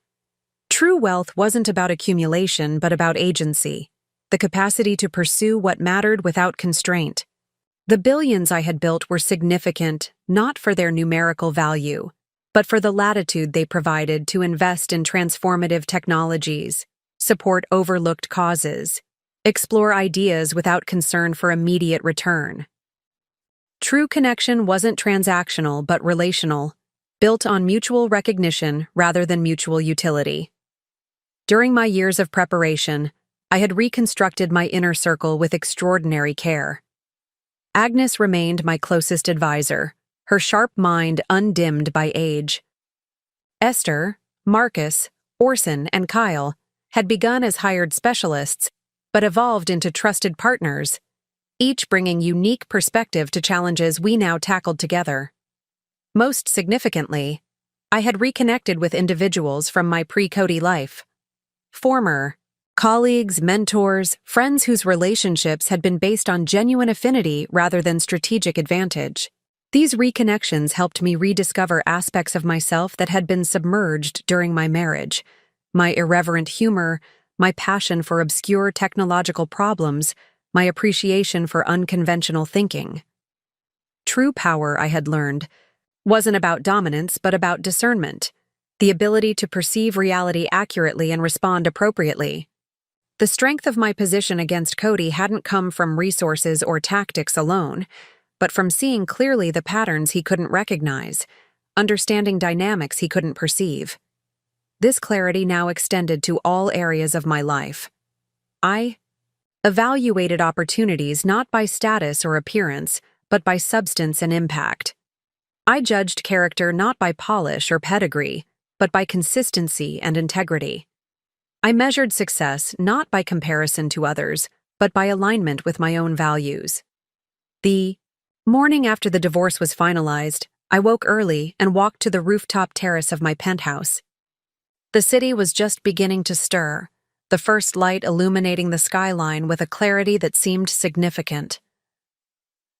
True wealth wasn't about accumulation but about agency, the capacity to pursue what mattered without constraint. The billions I had built were significant not for their numerical value, but for the latitude they provided to invest in transformative technologies, support overlooked causes, explore ideas without concern for immediate return. True connection wasn't transactional but relational, built on mutual recognition rather than mutual utility. During my years of preparation, I had reconstructed my inner circle with extraordinary care. Agnes remained my closest advisor, her sharp mind undimmed by age. Esther, Marcus, Orson, and Kyle had begun as hired specialists, but evolved into trusted partners, each bringing unique perspective to challenges we now tackled together. Most significantly, I had reconnected with individuals from my pre-Cody life. Former colleagues, mentors, friends whose relationships had been based on genuine affinity rather than strategic advantage. These reconnections helped me rediscover aspects of myself that had been submerged during my marriage: my irreverent humor, my passion for obscure technological problems, my appreciation for unconventional thinking. True power, I had learned, wasn't about dominance but about discernment, the ability to perceive reality accurately and respond appropriately. The strength of my position against Cody hadn't come from resources or tactics alone, but from seeing clearly the patterns he couldn't recognize, understanding dynamics he couldn't perceive. This clarity now extended to all areas of my life. I evaluated opportunities not by status or appearance, but by substance and impact. I judged character not by polish or pedigree, but by consistency and integrity. I measured success not by comparison to others, but by alignment with my own values. The morning after the divorce was finalized, I woke early and walked to the rooftop terrace of my penthouse. The city was just beginning to stir, the first light illuminating the skyline with a clarity that seemed significant.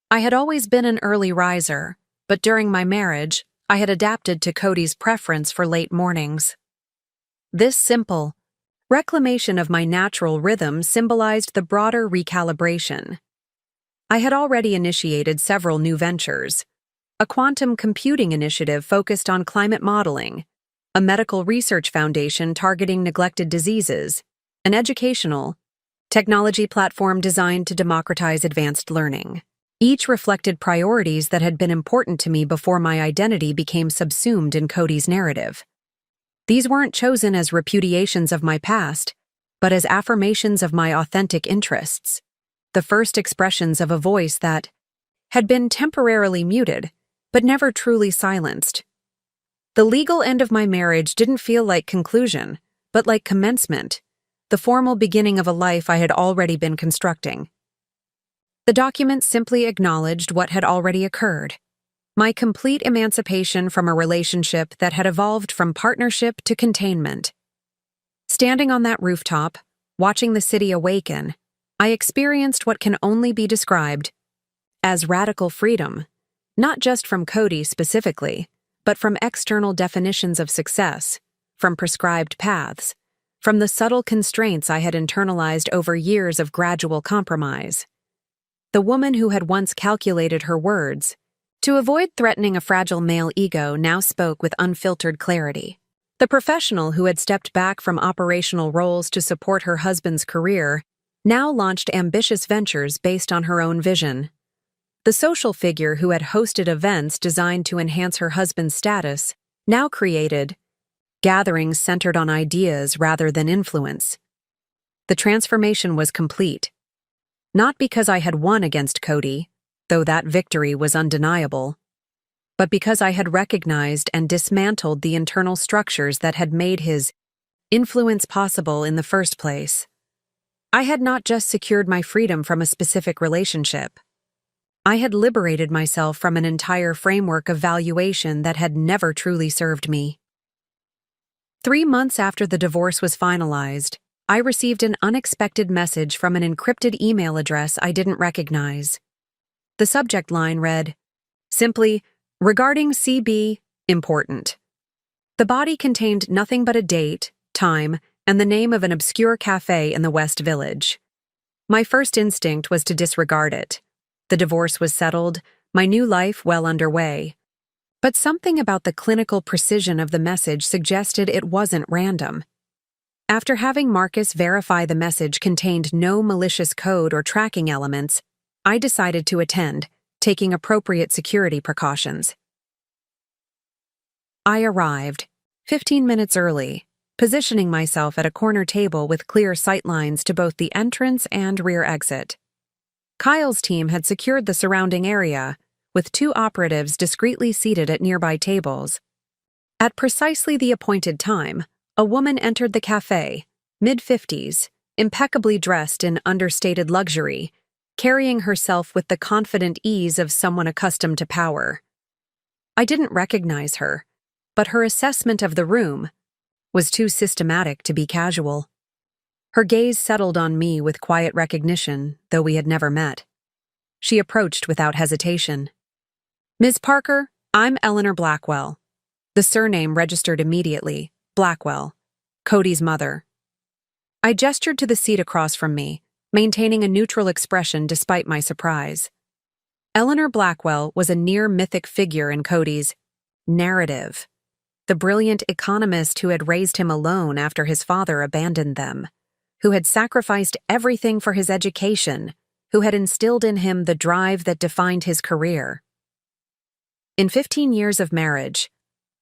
I had always been an early riser, but during my marriage, I had adapted to Cody's preference for late mornings. This simple reclamation of my natural rhythm symbolized the broader recalibration. I had already initiated several new ventures: a quantum computing initiative focused on climate modeling, a medical research foundation targeting neglected diseases, an educational technology platform designed to democratize advanced learning. Each reflected priorities that had been important to me before my identity became subsumed in Cody's narrative. These weren't chosen as repudiations of my past, but as affirmations of my authentic interests. the first expressions of a voice that had been temporarily muted, but never truly silenced. The legal end of my marriage didn't feel like conclusion, but like commencement, the formal beginning of a life I had already been constructing. The document simply acknowledged what had already occurred: my complete emancipation from a relationship that had evolved from partnership to containment. Standing on that rooftop, watching the city awaken, I experienced what can only be described as radical freedom, not just from Cody specifically, but from external definitions of success, from prescribed paths, from the subtle constraints I had internalized over years of gradual compromise. The woman who had once calculated her words to avoid threatening a fragile male ego now spoke with unfiltered clarity. The professional who had stepped back from operational roles to support her husband's career now launched ambitious ventures based on her own vision. The social figure who had hosted events designed to enhance her husband's status now created gatherings centered on ideas rather than influence. The transformation was complete. Not because I had won against Cody, though that victory was undeniable, but because I had recognized and dismantled the internal structures that had made his influence possible in the first place. I had not just secured my freedom from a specific relationship. I had liberated myself from an entire framework of valuation that had never truly served me. 3 months after the divorce was finalized, I received an unexpected message from an encrypted email address I didn't recognize. The subject line read, simply, "Regarding CB, important." The body contained nothing but a date, time, and the name of an obscure cafe in the West Village. My first instinct was to disregard it. The divorce was settled, my new life well underway. But something about the clinical precision of the message suggested it wasn't random. After having Marcus verify the message contained no malicious code or tracking elements, I decided to attend, taking appropriate security precautions. I arrived, 15 minutes early, positioning myself at a corner table with clear sightlines to both the entrance and rear exit. Kyle's team had secured the surrounding area, with 2 operatives discreetly seated at nearby tables. At precisely the appointed time, a woman entered the cafe, mid-50s, impeccably dressed in understated luxury, carrying herself with the confident ease of someone accustomed to power. I didn't recognize her, but her assessment of the room was too systematic to be casual. Her gaze settled on me with quiet recognition, though we had never met. She approached without hesitation. "Ms. Parker, I'm Eleanor Blackwell." The surname registered immediately, Blackwell, Cody's mother. I gestured to the seat across from me, maintaining a neutral expression despite my surprise. Eleanor Blackwell was a near-mythic figure in Cody's narrative, the brilliant economist who had raised him alone after his father abandoned them, who had sacrificed everything for his education, who had instilled in him the drive that defined his career. In 15 years of marriage,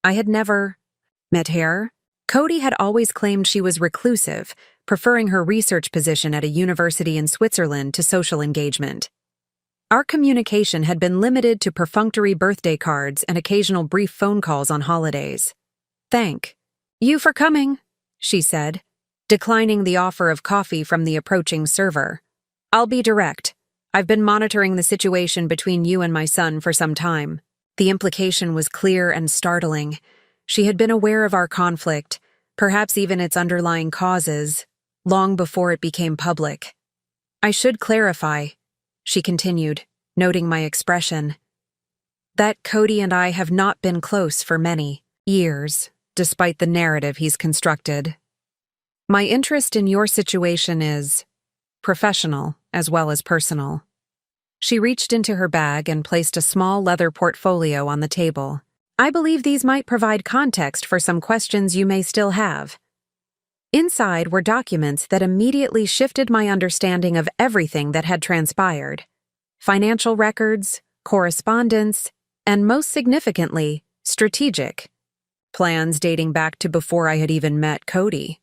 I had never met her. Cody had always claimed she was reclusive, preferring her research position at a university in Switzerland to social engagement. Our communication had been limited to perfunctory birthday cards and occasional brief phone calls on holidays. "Thank you for coming," she said, declining the offer of coffee from the approaching server. "I'll be direct. I've been monitoring the situation between you and my son for some time." The implication was clear and startling. She had been aware of our conflict, perhaps even its underlying causes, long before it became public. "I should clarify," she continued, noting my expression, "that Cody and I have not been close for many years, despite the narrative he's constructed. My interest in your situation is professional as well as personal." She reached into her bag and placed a small leather portfolio on the table. "I believe these might provide context for some questions you may still have." Inside were documents that immediately shifted my understanding of everything that had transpired: financial records, correspondence, and most significantly, strategic plans dating back to before I had even met Cody.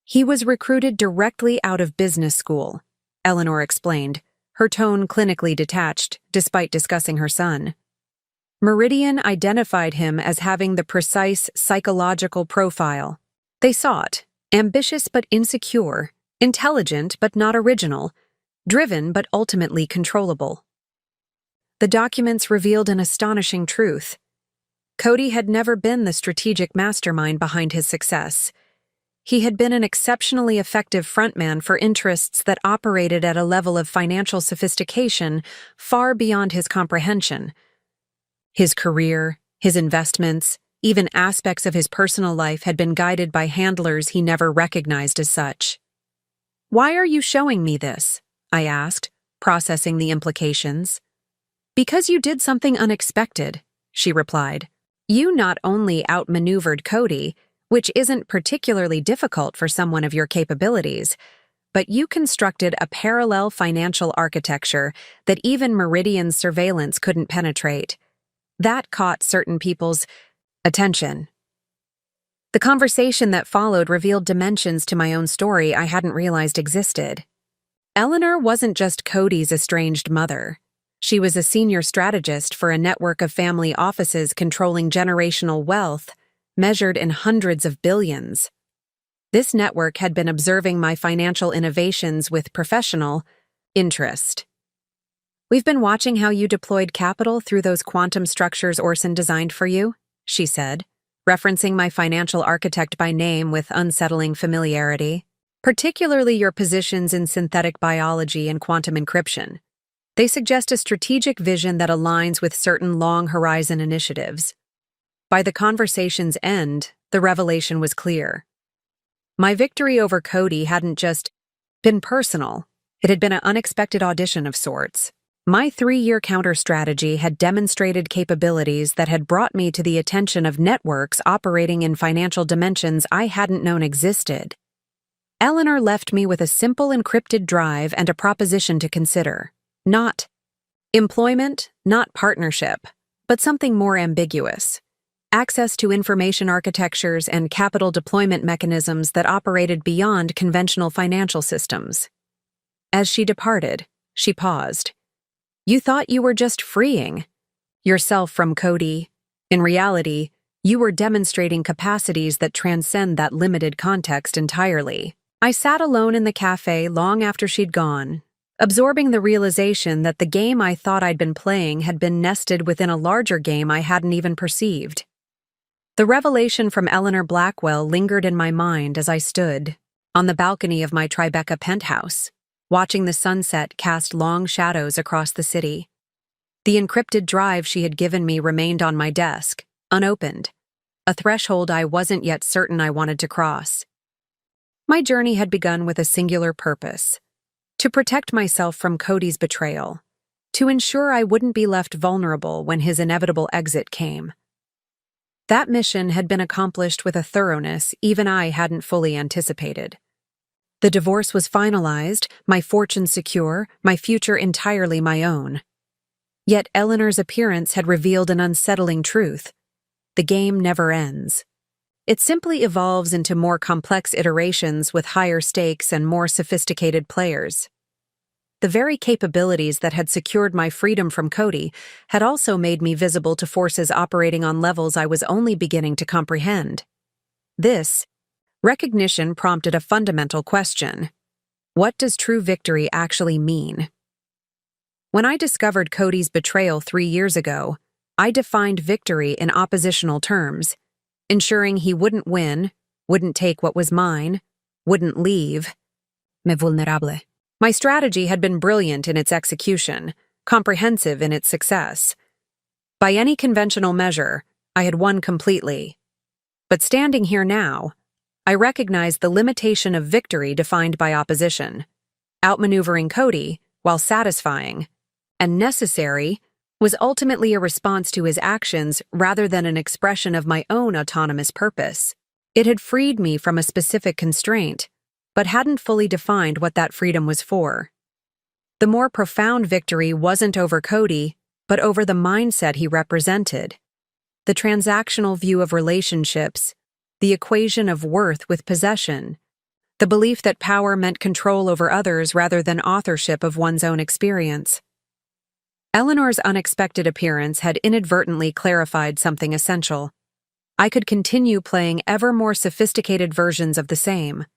He was recruited directly out of business school, Eleanor explained, her tone clinically detached despite discussing her son. Meridian identified him as having the precise psychological profile they sought: ambitious but insecure, intelligent but not original, driven but ultimately controllable. The documents revealed an astonishing truth. Cody had never been the strategic mastermind behind his success. He had been an exceptionally effective frontman for interests that operated at a level of financial sophistication far beyond his comprehension. His career, his investments, even aspects of his personal life had been guided by handlers he never recognized as such. "Why are you showing me this?" I asked, processing the implications. "Because you did something unexpected," she replied. "You not only outmaneuvered Cody, which isn't particularly difficult for someone of your capabilities, but you constructed a parallel financial architecture that even Meridian's surveillance couldn't penetrate. That caught certain people's attention." The conversation that followed revealed dimensions to my own story I hadn't realized existed. Eleanor wasn't just Cody's estranged mother. She was a senior strategist for a network of family offices controlling generational wealth, measured in hundreds of billions. This network had been observing my financial innovations with professional interest. "We've been watching how you deployed capital through those quantum structures Orson designed for you," she said, referencing my financial architect by name with unsettling familiarity, "particularly your positions in synthetic biology and quantum encryption. They suggest a strategic vision that aligns with certain long-horizon initiatives." By the conversation's end, the revelation was clear. My victory over Cody hadn't just been personal, it had been an unexpected audition of sorts. My 3-year counter-strategy had demonstrated capabilities that had brought me to the attention of networks operating in financial dimensions I hadn't known existed. Eleanor left me with a simple encrypted drive and a proposition to consider. Not employment, not partnership, but something more ambiguous: access to information architectures and capital deployment mechanisms that operated beyond conventional financial systems. As she departed, she paused. "You thought you were just freeing yourself from Cody. In reality, you were demonstrating capacities that transcend that limited context entirely." I sat alone in the cafe long after she'd gone, absorbing the realization that the game I thought I'd been playing had been nested within a larger game I hadn't even perceived. The revelation from Eleanor Blackwell lingered in my mind as I stood on the balcony of my Tribeca penthouse, watching the sunset cast long shadows across the city. The encrypted drive she had given me remained on my desk, unopened, a threshold I wasn't yet certain I wanted to cross. My journey had begun with a singular purpose: to protect myself from Cody's betrayal, to ensure I wouldn't be left vulnerable when his inevitable exit came. That mission had been accomplished with a thoroughness even I hadn't fully anticipated. The divorce was finalized, my fortune secure, my future entirely my own. Yet Eleanor's appearance had revealed an unsettling truth: the game never ends. It simply evolves into more complex iterations with higher stakes and more sophisticated players. The very capabilities that had secured my freedom from Cody had also made me visible to forces operating on levels I was only beginning to comprehend. This recognition prompted a fundamental question: what does true victory actually mean? When I discovered Cody's betrayal 3 years ago, I defined victory in oppositional terms: ensuring he wouldn't win, wouldn't take what was mine, wouldn't leave. Me vulnerable. My strategy had been brilliant in its execution, comprehensive in its success. By any conventional measure, I had won completely. But standing here now, I recognized the limitation of victory defined by opposition. Outmaneuvering Cody, while satisfying and necessary, was ultimately a response to his actions rather than an expression of my own autonomous purpose. It had freed me from a specific constraint, but hadn't fully defined what that freedom was for. The more profound victory wasn't over Cody, but over the mindset he represented. The transactional view of relationships, the equation of worth with possession, The belief that power meant control over others rather than authorship of one's own experience. Eleanor's unexpected appearance had inadvertently clarified something essential. I could continue playing ever more sophisticated versions of the same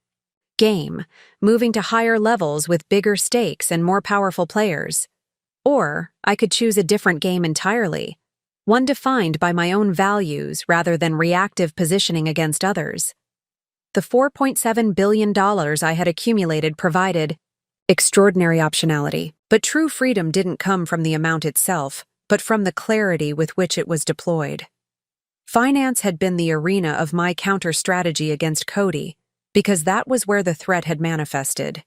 game, moving to higher levels with bigger stakes and more powerful players. Or I could choose a different game entirely, one defined by my own values rather than reactive positioning against others. The $4.7 billion I had accumulated provided extraordinary optionality, but true freedom didn't come from the amount itself, but from the clarity with which it was deployed. Finance had been the arena of my counter-strategy against Cody, because that was where the threat had manifested.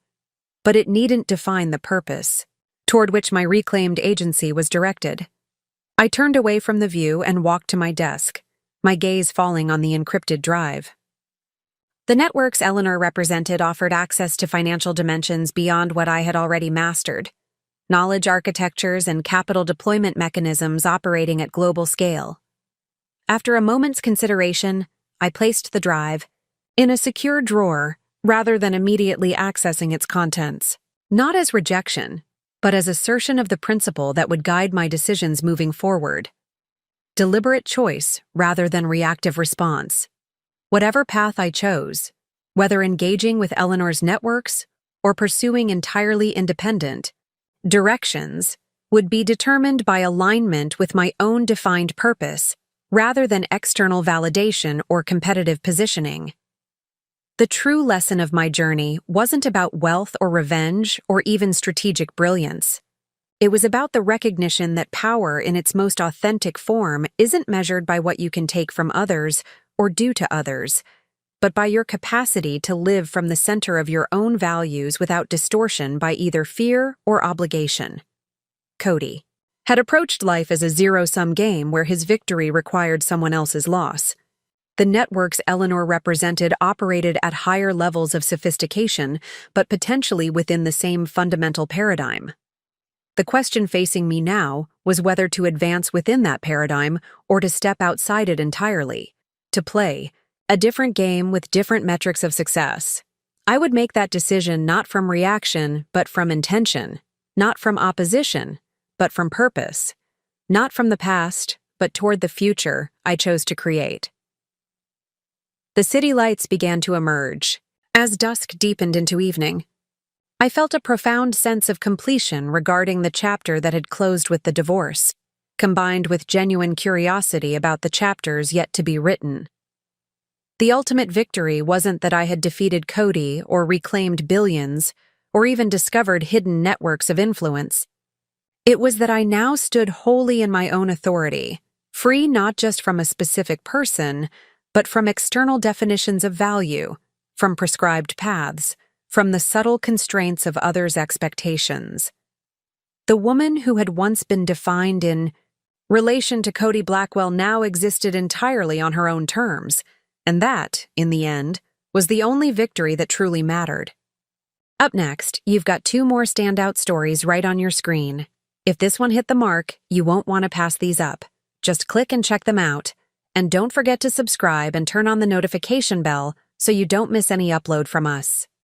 But it needn't define the purpose, toward which my reclaimed agency was directed. I turned away from the view and walked to my desk, my gaze falling on the encrypted drive. The networks Eleanor represented offered access to financial dimensions beyond what I had already mastered, knowledge architectures and capital deployment mechanisms operating at global scale. After a moment's consideration, I placed the drive in a secure drawer rather than immediately accessing its contents, not as rejection, but as assertion of the principle that would guide my decisions moving forward. Deliberate choice rather than reactive response. Whatever path I chose, whether engaging with Eleanor's networks or pursuing entirely independent directions, would be determined by alignment with my own defined purpose rather than external validation or competitive positioning. The true lesson of my journey wasn't about wealth or revenge or even strategic brilliance. It was about the recognition that power in its most authentic form isn't measured by what you can take from others or do to others, but by your capacity to live from the center of your own values without distortion by either fear or obligation. Cody had approached life as a zero-sum game where his victory required someone else's loss. The networks Eleanor represented operated at higher levels of sophistication, but potentially within the same fundamental paradigm. The question facing me now was whether to advance within that paradigm or to step outside it entirely, to play a different game with different metrics of success. I would make that decision not from reaction, but from intention, not from opposition, but from purpose, not from the past, but toward the future I chose to create. The city lights began to emerge. As dusk deepened into evening, I felt a profound sense of completion regarding the chapter that had closed with the divorce, combined with genuine curiosity about the chapters yet to be written. The ultimate victory wasn't that I had defeated Cody or reclaimed billions or even discovered hidden networks of influence. It was that I now stood wholly in my own authority, free not just from a specific person, but from external definitions of value, from prescribed paths, from the subtle constraints of others' expectations. The woman who had once been defined in relation to Cody Blackwell now existed entirely on her own terms, and that, in the end, was the only victory that truly mattered. Up next, you've got 2 more standout stories right on your screen. If this one hit the mark, you won't want to pass these up. Just click and check them out. And don't forget to subscribe and turn on the notification bell so you don't miss any upload from us.